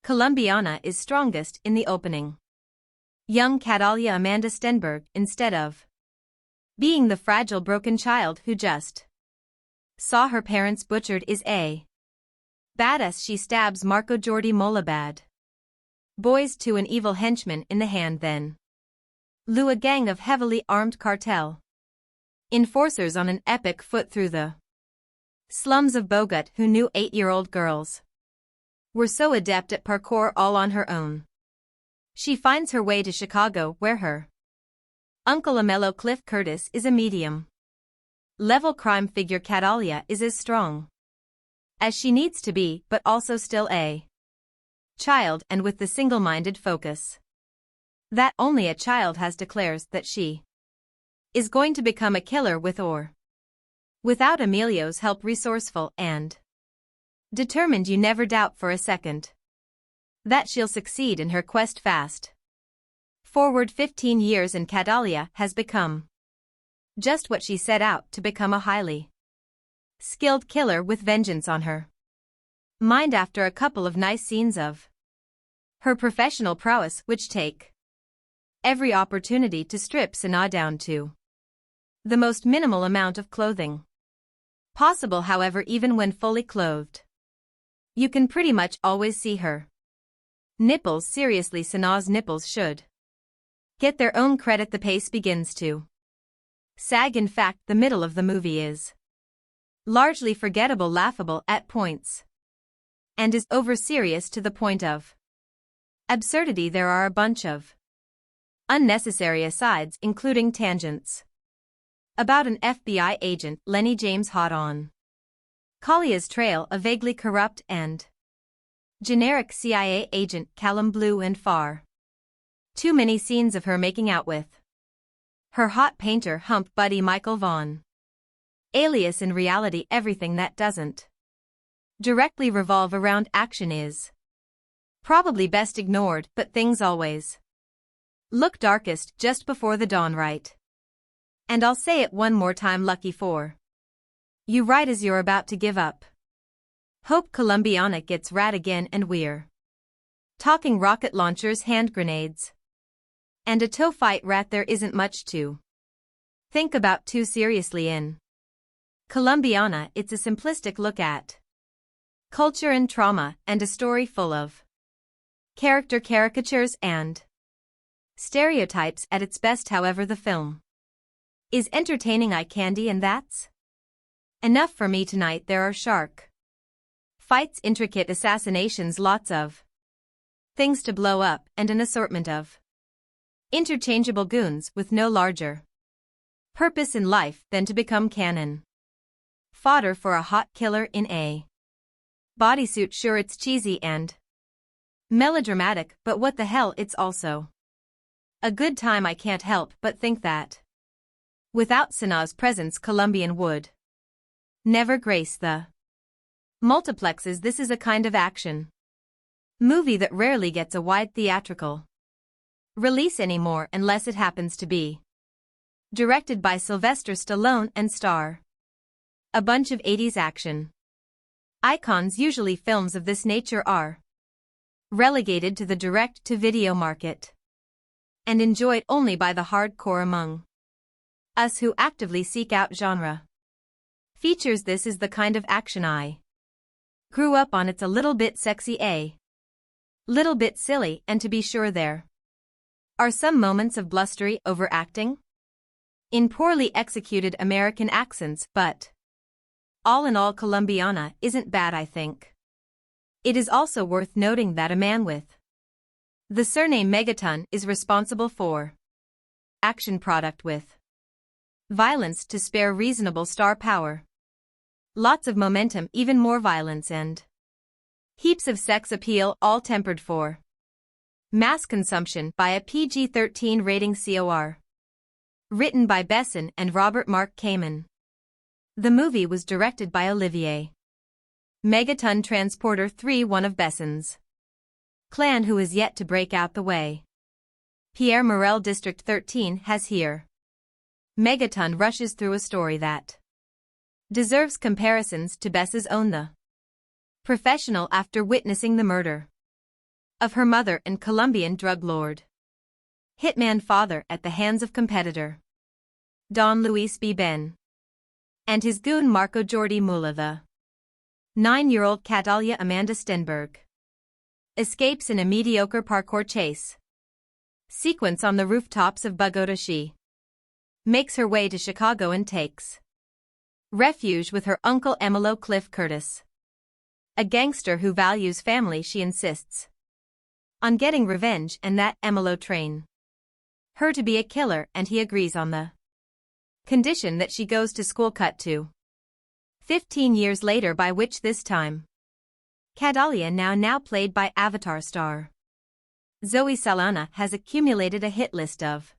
Colombiana is strongest in the opening. Young Catalia Amanda Stenberg, instead of being the fragile broken child who just saw her parents butchered, is a badass. She stabs Marco Jordi Molabad boys to an evil henchman in the hand, then Lou, a gang of heavily armed cartel enforcers on an epic foot through the slums of Bogota. Who knew 8-year-old girls were so adept at parkour all on her own? She finds her way to Chicago, where her uncle Amello Cliff Curtis is a medium-level crime figure. Catalia is as strong as she needs to be, but also still a child, and with the single-minded focus that only a child has, declares that she is going to become a killer with or without Emilio's help. Resourceful and determined, you never doubt for a second that she'll succeed in her quest. Fast forward 15 years and Catalia has become just what she set out to become, a highly skilled killer with vengeance on her mind after a couple of nice scenes of her professional prowess, which take every opportunity to strip Sana down to the most minimal amount of clothing possible. However, even when fully clothed, you can pretty much always see her nipples. Seriously, Sana's nipples should get their own credit. The pace begins to sag. In fact, the middle of the movie is largely forgettable, laughable at points, and is over-serious to the point of absurdity. There are a bunch of unnecessary asides, including tangents about an FBI agent, Lenny James, hot on Kalia's trail, a vaguely corrupt and generic CIA agent, Callum Blue, and far too many scenes of her making out with her hot painter hump buddy Michael Vaughn, alias in reality everything that doesn't directly revolve around action is probably best ignored, but things always look darkest just before the dawn, right? And I'll say it one more time, lucky for you, right as you're about to give up hope. Colombiana gets rad again, and we're talking rocket launchers, hand grenades, and a toe fight. Rat, there isn't much to think about too seriously in Colombiana. It's a simplistic look at culture and trauma, and a story full of character caricatures and Stereotypes at its best. However, the film is entertaining eye candy, and that's enough for me tonight. There are shark fights, intricate assassinations, lots of things to blow up, and an assortment of interchangeable goons with no larger purpose in life than to become cannon fodder for a hot killer in a bodysuit. Sure, it's cheesy and melodramatic, but what the hell, it's also a good time. I can't help but think that without Sanaa's presence, Colombian would never grace the multiplexes. This is a kind of action movie that rarely gets a wide theatrical release anymore, unless it happens to be directed by Sylvester Stallone and star a bunch of 80s action icons. Usually films of this nature are relegated to the direct-to-video market and enjoyed only by the hardcore among us who actively seek out genre features. This is the kind of action I grew up on. It's a little bit sexy, a little bit silly, and to be sure there are some moments of blustery overacting in poorly executed American accents, but all in all, Colombiana isn't bad, I think. It is also worth noting that a man with the surname Megaton is responsible for action product with violence to spare, reasonable star power, lots of momentum, even more violence, and heaps of sex appeal, all tempered for mass consumption by a PG-13 rating. COR. Written by Besson and Robert Mark Kamen. The movie was directed by Olivier Megaton Transporter 3, one of Besson's clan who is yet to break out the way Pierre Morel District 13 has here. Megaton rushes through a story that deserves comparisons to Bess's own. The professional, after witnessing the murder of her mother and Colombian drug lord hitman father at the hands of competitor Don Luis B. Ben and his goon Marco Jordi Mula, the 9-year-old Catalia Amanda Stenberg escapes in a mediocre parkour chase sequence on the rooftops of Bogota. She makes her way to Chicago and takes refuge with her uncle Emilio Cliff Curtis, a gangster who values family. She insists on getting revenge, and that Emilio train her to be a killer, and he agrees on the condition that she goes to school. Cut to 15 years later, by which this time Catalia, now played by Avatar star Zoe Saldana, has accumulated a hit list of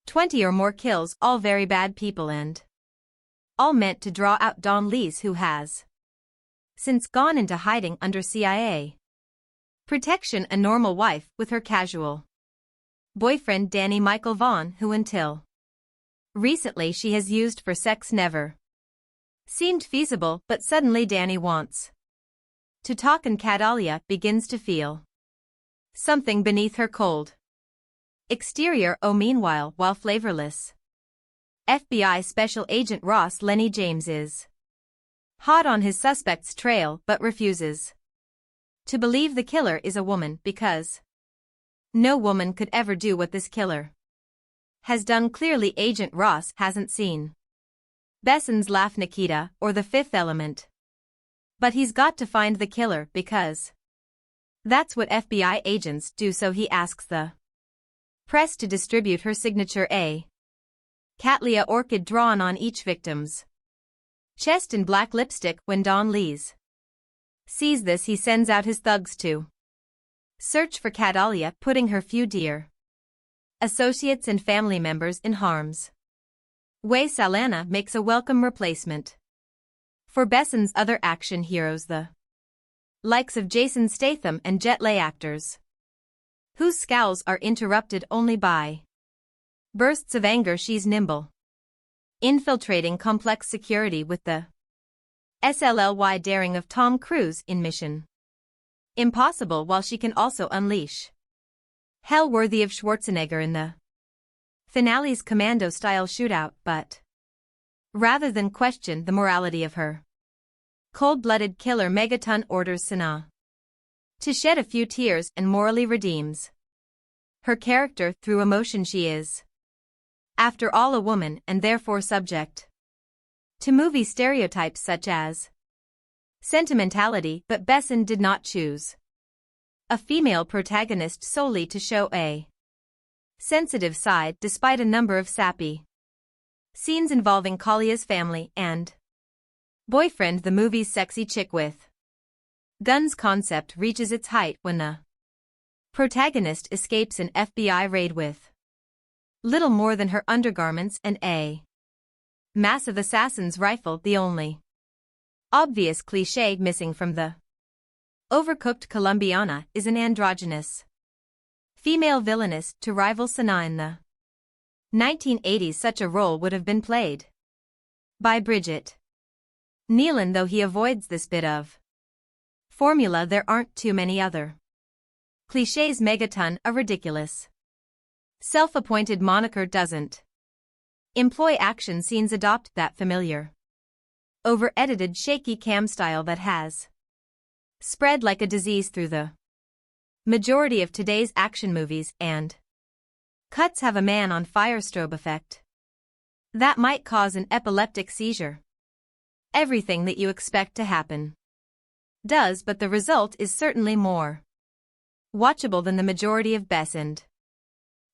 20 or more kills, all very bad people and all meant to draw out Don Lees, who has since gone into hiding under CIA protection, a normal wife with her casual boyfriend Danny Michael Vaughn, who until recently she has used for sex, never seemed feasible, but suddenly Danny wants to talk and Catalia begins to feel something beneath her cold exterior. Meanwhile, while flavorless FBI Special Agent Ross Lenny James is hot on his suspect's trail but refuses to believe the killer is a woman, because no woman could ever do what this killer has done. Clearly Agent Ross hasn't seen Besson's Laugh Nikita or The Fifth Element, but he's got to find the killer because that's what FBI agents do. So he asks the press to distribute her signature A Catlia orchid drawn on each victim's chest in black lipstick. When Don Lees sees this, he sends out his thugs to search for Catalia, putting her few dear associates and family members in harm's way. Saldana makes a welcome replacement for Besson's other action heroes, the likes of Jason Statham and Jet Li actors, whose scowls are interrupted only by bursts of anger. She's nimble, infiltrating complex security with the SLLY daring of Tom Cruise in Mission Impossible, while she can also unleash hell worthy of Schwarzenegger in the finale's commando-style shootout. But rather than question the morality of her cold-blooded killer, Megaton orders Sanaa to shed a few tears and morally redeems her character through emotion. She is, after all, a woman and therefore subject to movie stereotypes such as sentimentality, but Besson did not choose a female protagonist solely to show a sensitive side, despite a number of sappy scenes involving Kalia's family and boyfriend. The movie's sexy chick with guns concept reaches its height when the protagonist escapes an FBI raid with little more than her undergarments and a massive assassin's rifle. The only obvious cliché missing from the overcooked Colombiana is an androgynous female villainess to rival Sana in the 1980s. Such a role would have been played by Bridget Nealon, though he avoids this bit of formula. There aren't too many other clichés. Megaton, a ridiculous self-appointed moniker, doesn't employ action scenes, adopt that familiar over-edited shaky cam style that has spread like a disease through the majority of today's action movies, and cuts have a man on fire strobe effect that might cause an epileptic seizure. Everything that you expect to happen does, but the result is certainly more watchable than the majority of Besson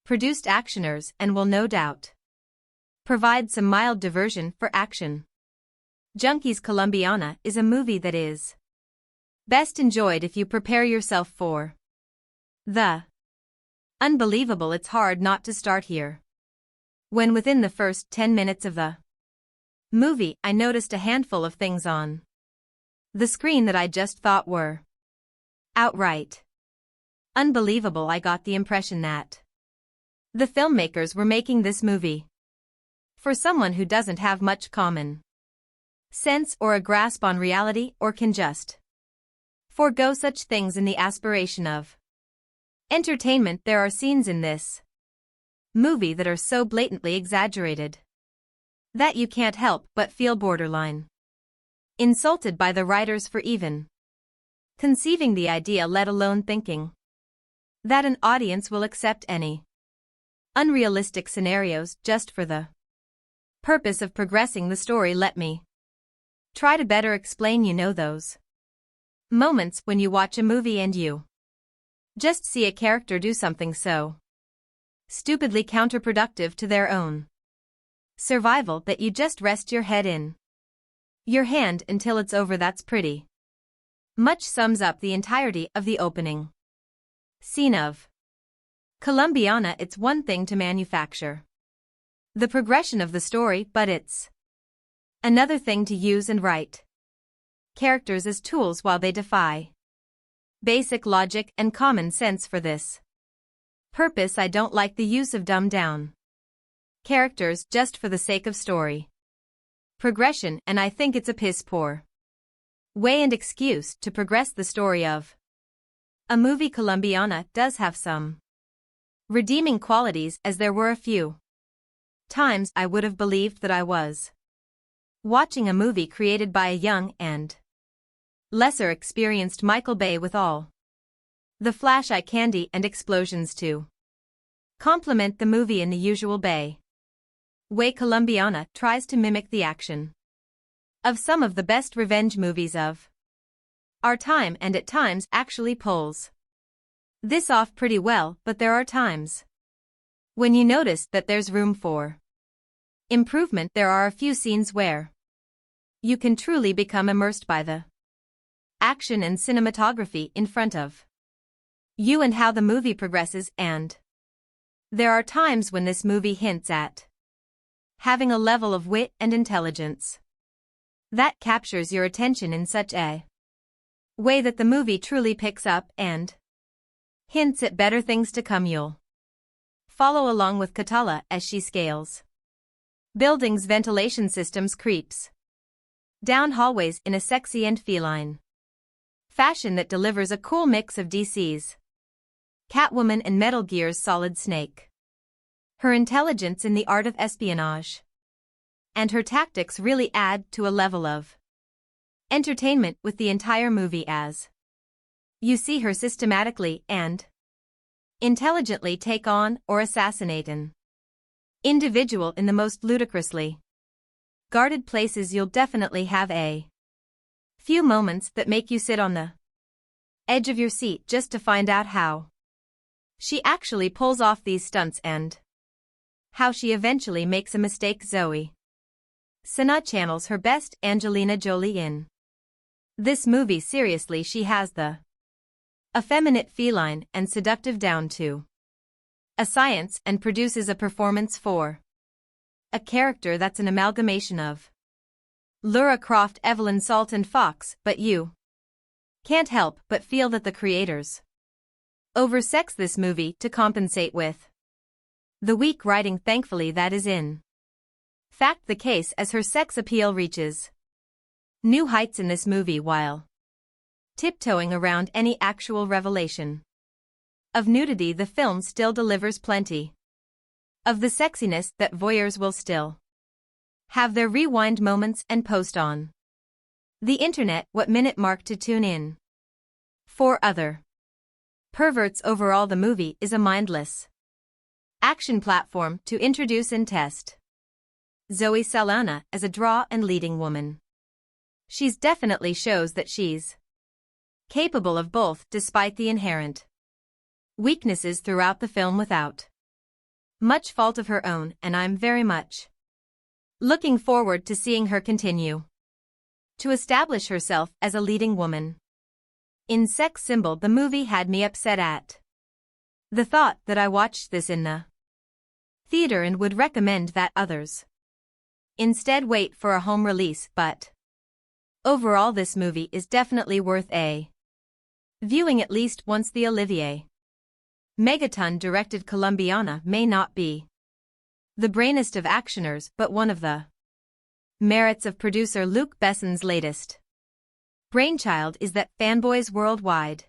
produced actioners, and will no doubt provide some mild diversion for action junkies. Colombiana is a movie that is best enjoyed if you prepare yourself for the unbelievable. It's hard not to start here. When within the first 10 minutes of the movie I noticed a handful of things on the screen that I just thought were outright unbelievable. I got the impression that the filmmakers were making this movie for someone who doesn't have much common sense or a grasp on reality, or can just forego such things in the aspiration of entertainment. There are scenes in this movie that are so blatantly exaggerated that you can't help but feel borderline insulted by the writers for even conceiving the idea, let alone thinking that an audience will accept any unrealistic scenarios just for the purpose of progressing the story. Let me try to better explain. You know those moments when you watch a movie and you just see a character do something so stupidly counterproductive to their own survival that you just rest your head in your hand until it's over. That's pretty much sums up the entirety of the opening scene of Colombiana. It's one thing to manufacture the progression of the story, but it's another thing to use and write characters as tools while they defy basic logic and common sense. For this purpose, I don't like the use of dumbed-down characters just for the sake of story progression, and I think it's a piss-poor way and excuse to progress the story of a movie. Colombiana does have some redeeming qualities, as there were a few times I would have believed that I was watching a movie created by a young and lesser experienced Michael Bay, with all the flash eye candy and explosions to complement the movie in the usual Bay way. Colombiana tries to mimic the action of some of the best revenge movies of our time, and at times actually pulls this off pretty well, but there are times when you notice that there's room for improvement. There are a few scenes where you can truly become immersed by the action and cinematography in front of you and how the movie progresses, and there are times when this movie hints at having a level of wit and intelligence that captures your attention in such a way that the movie truly picks up and hints at better things to come. You'll follow along with Katala as she scales buildings, ventilation systems, creeps down hallways in a sexy and feline fashion that delivers a cool mix of DC's Catwoman and Metal Gear's Solid Snake. Her intelligence in the art of espionage and her tactics really add to a level of entertainment with the entire movie as you see her systematically and intelligently take on or assassinate an individual in the most ludicrously guarded places. You'll definitely have a few moments that make you sit on the edge of your seat just to find out how she actually pulls off these stunts and how she eventually makes a mistake. Zoe Saldana channels her best Angelina Jolie in this movie. Seriously, she has the effeminate, feline, and seductive down to a science and produces a performance for a character that's an amalgamation of Lara Croft, Evelyn Salt and Fox, but you can't help but feel that the creators oversex this movie to compensate with the weak writing. Thankfully that is in fact the case, as her sex appeal reaches new heights in this movie while tiptoeing around any actual revelation of nudity. The film still delivers plenty of the sexiness that voyeurs will still have their rewind moments and post on the internet what minute mark to tune in for other perverts. Overall, the movie is a mindless action platform to introduce and test Zoe Saldana as a draw and leading woman. She's definitely shows that she's capable of both, despite the inherent weaknesses throughout the film without much fault of her own, and I'm very much looking forward to seeing her continue to establish herself as a leading woman in Sex Symbol. The movie had me upset at the thought that I watched this in the theater and would recommend that others instead wait for a home release, but overall this movie is definitely worth a viewing at least once. The Olivier Megaton directed Colombiana may not be the brainiest of actioners, but one of the merits of producer Luc Besson's latest brainchild is that fanboys worldwide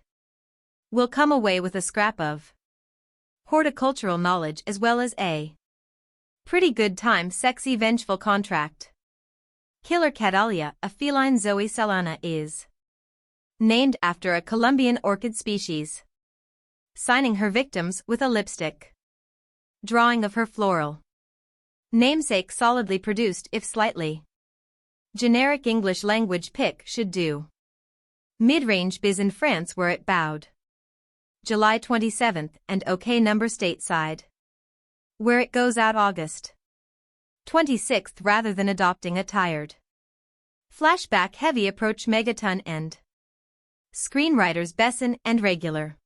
will come away with a scrap of horticultural knowledge as well as a pretty good time. Sexy vengeful contract killer Catalia, a feline. Zoe Saldana is named after a Colombian orchid species, signing her victims with a lipstick drawing of her floral namesake. Solidly produced, if slightly generic English language pick should do mid-range biz in France where it bowed July 27th and OK number stateside where it goes out August 26th rather than adopting a tired flashback heavy approach. Megaton and screenwriters Besson and regular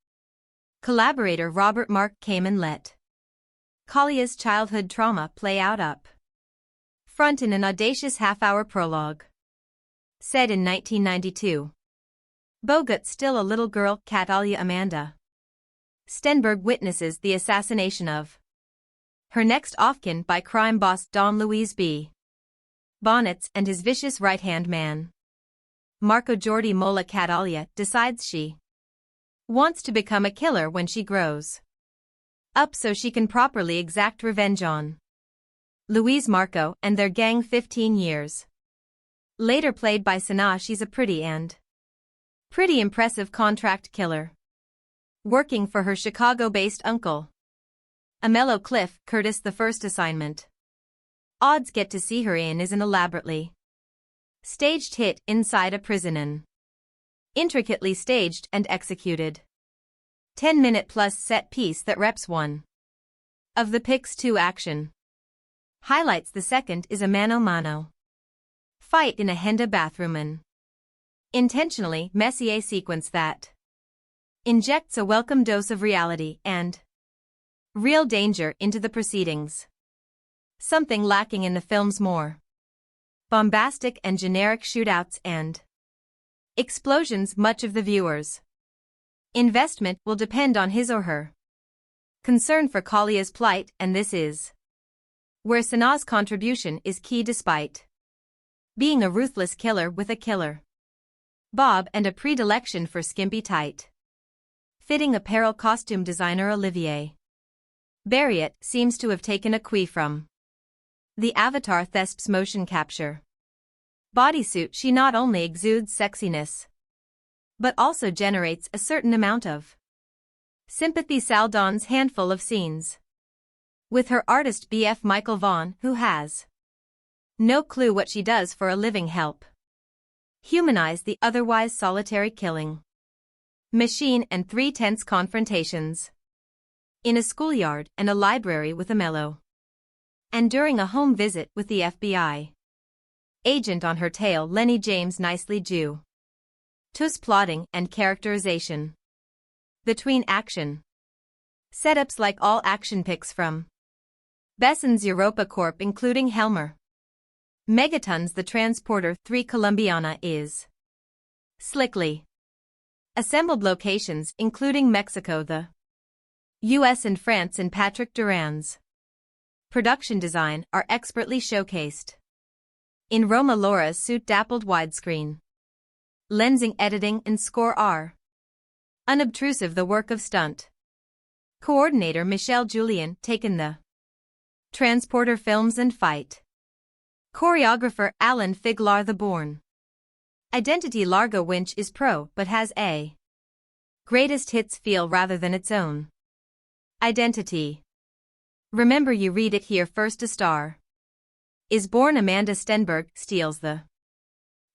collaborator Robert Mark Kamen let Kalia's childhood trauma play out up front in an audacious half-hour prologue. Said in 1992. Bogut, still a little girl, Catalia Amanda Stenberg witnesses the assassination of her next of kin by crime boss Don Luis B. Bonnets and his vicious right-hand man, Marco Jordi Mola. Catalia decides she wants to become a killer when she grows up so she can properly exact revenge on Luis Marco and their gang. 15 years later, played by Sana, she's a pretty impressive contract killer working for her Chicago-based uncle Amello Cliff Curtis. The first assignment odds get to see her in is an elaborately staged hit inside a prison, an intricately staged and executed 10-minute plus set piece that reps one of the Pix 2 action highlights. The second is a mano-mano fight in a Henda bathroom, an intentionally messy sequence that injects a welcome dose of reality and real danger into the proceedings, something lacking in the film's more bombastic and generic shootouts and explosions. Much of the viewer's investment will depend on his or her concern for Kalia's plight, and this is where Sana's contribution is key. Despite being a ruthless killer with a killer bob and a predilection for skimpy tight fitting apparel, costume designer Olivier Barriet seems to have taken a cue from the Avatar Thesp's motion capture bodysuit. She not only exudes sexiness but also generates a certain amount of Sympathy Saldana's handful of scenes. With her artist BF Michael Vaughn, who has no clue what she does for a living, help humanize the otherwise solitary killing machine, and three tense confrontations in a schoolyard and a library with a mellow, and during a home visit with the FBI agent on her tail. Lenny James nicely Jew Tus plotting and characterization between action setups like all action pics from Besson's Europa Corp, including Helmer Megatons. The Transporter 3 Colombiana is slickly assembled locations including Mexico, the US and France, and Patrick Duran's production design are expertly showcased in Roma. Laura's suit dappled widescreen lensing, editing, and score are unobtrusive. The work of stunt coordinator Michelle Julian taken the Transporter films and fight choreographer Alan Figlar. The Bourne identity Largo Winch is pro but has a greatest hits feel rather than its own identity. Remember, you read it here first. A Star is Born. Amanda Stenberg steals the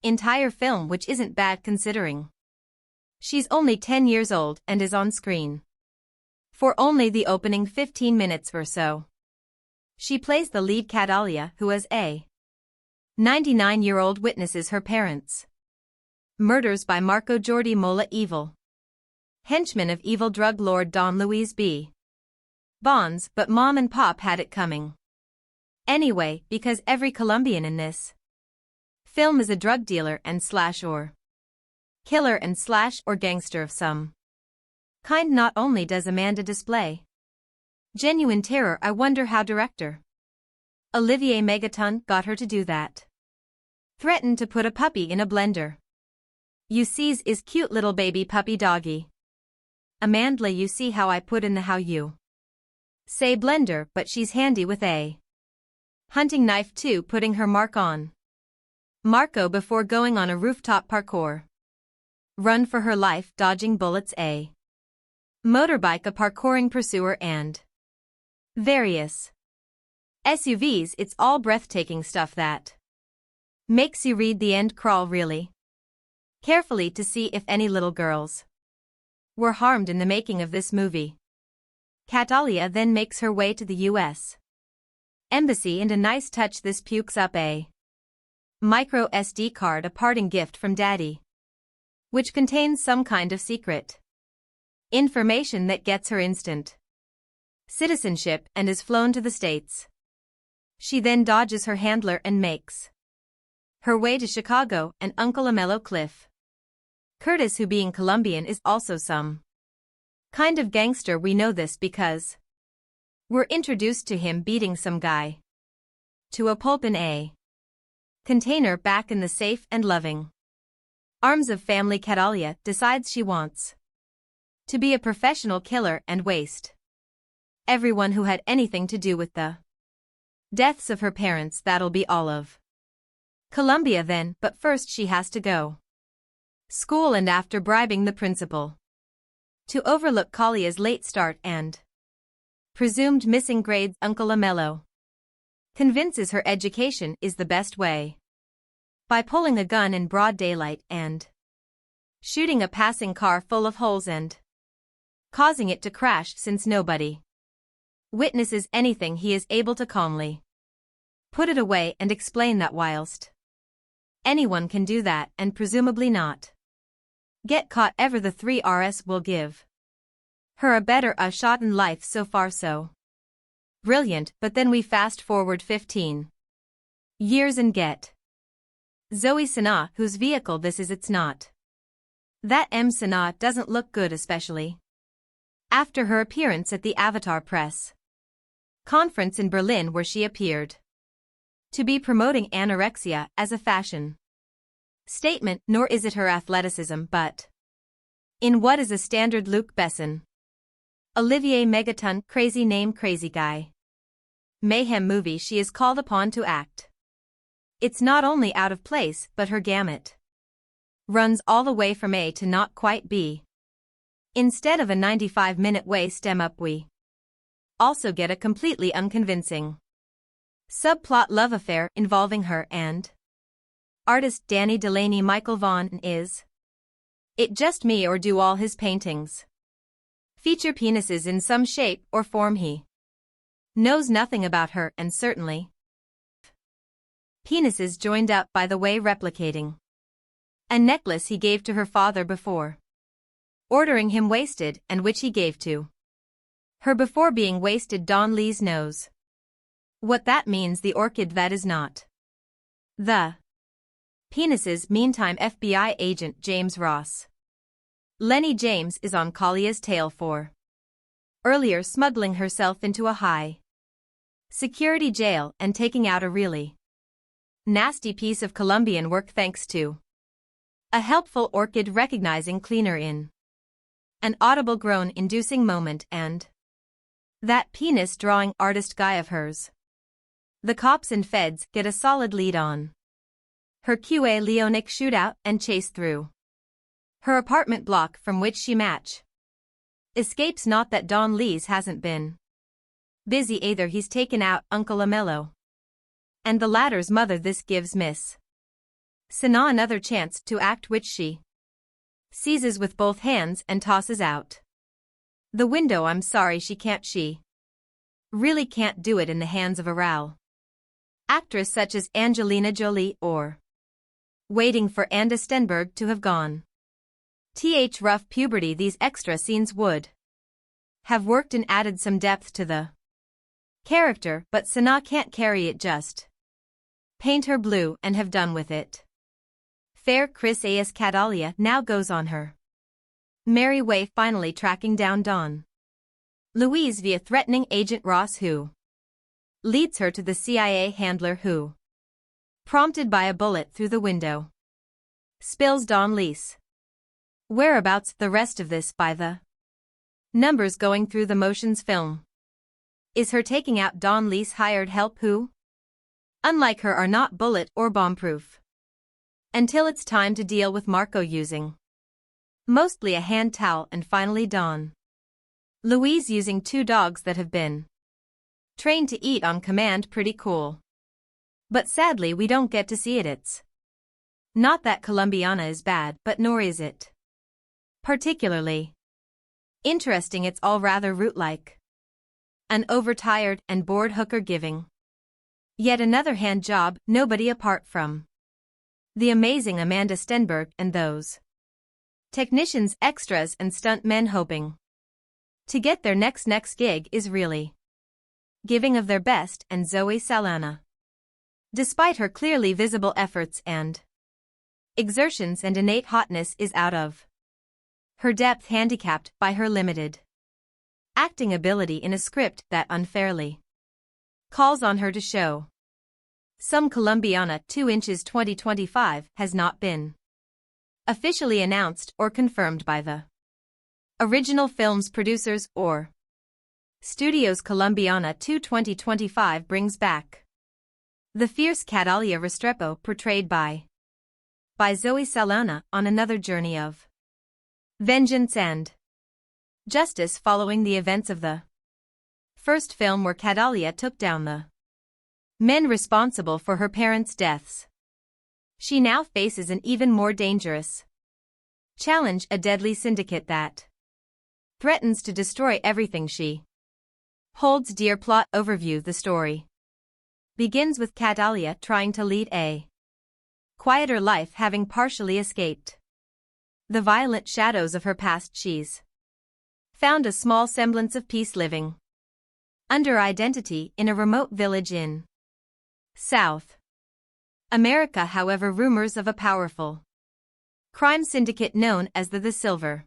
entire film, which isn't bad considering she's only 10 years old and is on screen for only the opening 15 minutes or so. She plays the lead, Catalia, who as a 99-year-old witnesses her parents' murders by Marco Jordi Mola, evil henchman of evil drug lord Don Luis B. Bonds. But mom and pop had it coming anyway, because every Colombian in this film is a drug dealer and slash or killer and slash or gangster of some kind. Not only does Amanda display genuine terror, I wonder how director Olivier Megaton got her to do that. Threatened to put a puppy in a blender. You sees is cute little baby puppy doggy. Amandla, you see how I put in the how you say blender, but she's handy with a hunting knife too, putting her mark on Marco before going on a rooftop parkour run for her life, dodging bullets, a motorbike, a parkouring pursuer, and various SUVs. It's all breathtaking stuff that makes you read the end crawl really carefully to see if any little girls were harmed in the making of this movie. Catalia then makes her way to the US Embassy, and a nice touch, this pukes up a micro SD card, a parting gift from Daddy, which contains some kind of secret information that gets her instant citizenship and is flown to the States. She then dodges her handler and makes her way to Chicago and Uncle Amello Cliff Curtis, who being Colombian is also some kind of gangster. We know this because we're introduced to him beating some guy to a pulp in a container back in the safe and loving arms of family. Catalia decides she wants to be a professional killer and waste everyone who had anything to do with the deaths of her parents. That'll be all of Colombia then, but first she has to go school, and after bribing the principal to overlook Kalia's late start and presumed missing grades, Uncle Amello convinces her education is the best way by pulling a gun in broad daylight and shooting a passing car full of holes and causing it to crash. Since nobody witnesses anything, he is able to calmly put it away and explain that whilst anyone can do that and presumably not get caught ever, the 3RS will give her a better shot in life. So far so brilliant, but then we fast forward 15 years and get Zoe Saldana, whose vehicle this is. It's not that Saldana doesn't look good, especially after her appearance at the Avatar press conference in Berlin, where she appeared to be promoting anorexia as a fashion statement. Nor is it her athleticism, but in what is a standard Luc Besson, Olivier Megaton, crazy name, crazy guy mayhem movie she is called upon to act. It's not only out of place, but her gamut runs all the way from A to not quite B. Instead of a 95-minute waste up, we also get a completely unconvincing subplot love affair involving her and artist Danny Delaney. Michael Vaughan. Is it just me, or do all his paintings feature penises in some shape or form? He knows nothing about her, and certainly penises joined up, by the way, replicating a necklace he gave to her father before ordering him wasted, and which he gave to her before being wasted. Don Lee's knows what that means. The orchid, that is not the penises. Meantime, FBI agent James Ross Lenny James is on Kalia's tail for earlier smuggling herself into a high security jail and taking out a really nasty piece of Colombian work thanks to a helpful orchid recognizing cleaner in an audible groan-inducing moment, and that penis-drawing artist guy of hers. The cops and feds get a solid lead on her QA Leonic shootout and chase through her apartment block, from which she match escapes. Not that Don Lee's hasn't been busy either. He's taken out Uncle Amello and the latter's mother. This gives Miss Sana another chance to act, which she seizes with both hands and tosses out the window. I'm sorry, she can't. She really can't do it in the hands of a raw actress such as Angelina Jolie, or waiting for Anna Stenberg to have gone rough puberty. These extra scenes would have worked and added some depth to the character, but Sana can't carry it. Just paint her blue and have done with it. Fair Chris A.S. Catalia now goes on her merry way, finally tracking down Don Louise via threatening Agent Ross, who leads her to the CIA handler who, prompted by a bullet through the window, spills Don Lee's whereabouts. The rest of this, by the numbers going through the motions film, is her taking out Don Lee's hired help who, unlike her, are not bullet or bomb-proof, until it's time to deal with Marco using mostly a hand towel, and finally Don Louise using two dogs that have been trained to eat on command. Pretty cool. But sadly we don't get to see it. It's not that Colombiana is bad, but nor is it particularly interesting. It's all rather root-like. An overtired and bored hooker giving yet another hand job, nobody apart from the amazing Amanda Stenberg and those technicians, extras and stunt men hoping to get their next gig, is really giving of their best. And Zoe Saldana, despite her clearly visible efforts and exertions and innate hotness, is out of her depth, handicapped by her limited acting ability in a script that unfairly calls on her to show some Colombiana. 2 inches 2025 has not been officially announced or confirmed by the original film's producers or studios. Colombiana 2 2025 brings back the fierce Catalia Restrepo, portrayed by Zoe Saldana, on another journey of vengeance and justice following the events of the first film, where Catalia took down the men responsible for her parents' deaths. She now faces an even more dangerous challenge, a deadly syndicate that threatens to destroy everything she holds dear. Plot overview. The story begins with Catalia trying to lead a quieter life, having partially escaped the violent shadows of her past. She's found a small semblance of peace, living under identity in a remote village in South America. However, rumors of a powerful crime syndicate known as the Silver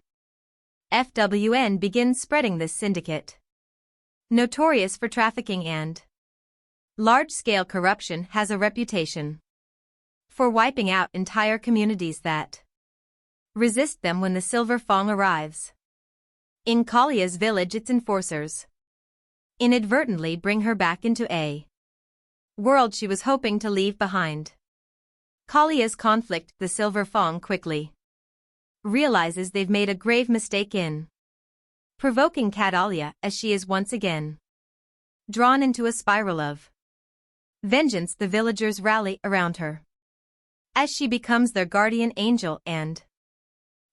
FWN begin spreading. This syndicate, notorious for trafficking and large-scale corruption, has a reputation for wiping out entire communities that resist them. When the Silver Fong arrives in Kalia's village, its enforcers inadvertently bring her back into a world she was hoping to leave behind. Kalia's conflict. The Silver Fong quickly realizes they've made a grave mistake in provoking Catalia as she is once again drawn into a spiral of vengeance. The villagers rally around her as she becomes their guardian angel and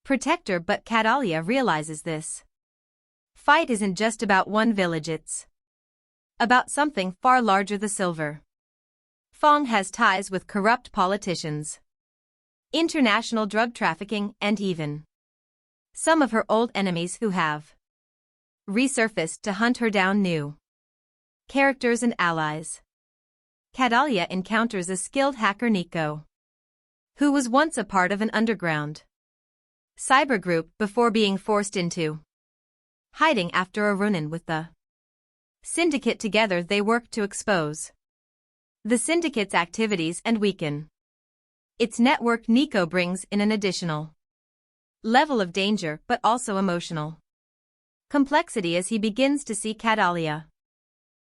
protector, but Catalia realizes this fight isn't just about one village, it's about something far larger. The Silver Fong has ties with corrupt politicians, international drug trafficking, and even some of her old enemies who have resurfaced to hunt her down. New characters and allies. Catalia encounters a skilled hacker, Nico, who was once a part of an underground cyber group before being forced into hiding after a run-in with the syndicate. Together they work to expose the syndicate's activities and weaken its network. Nico brings in an additional level of danger but also emotional complexity as he begins to see Catalia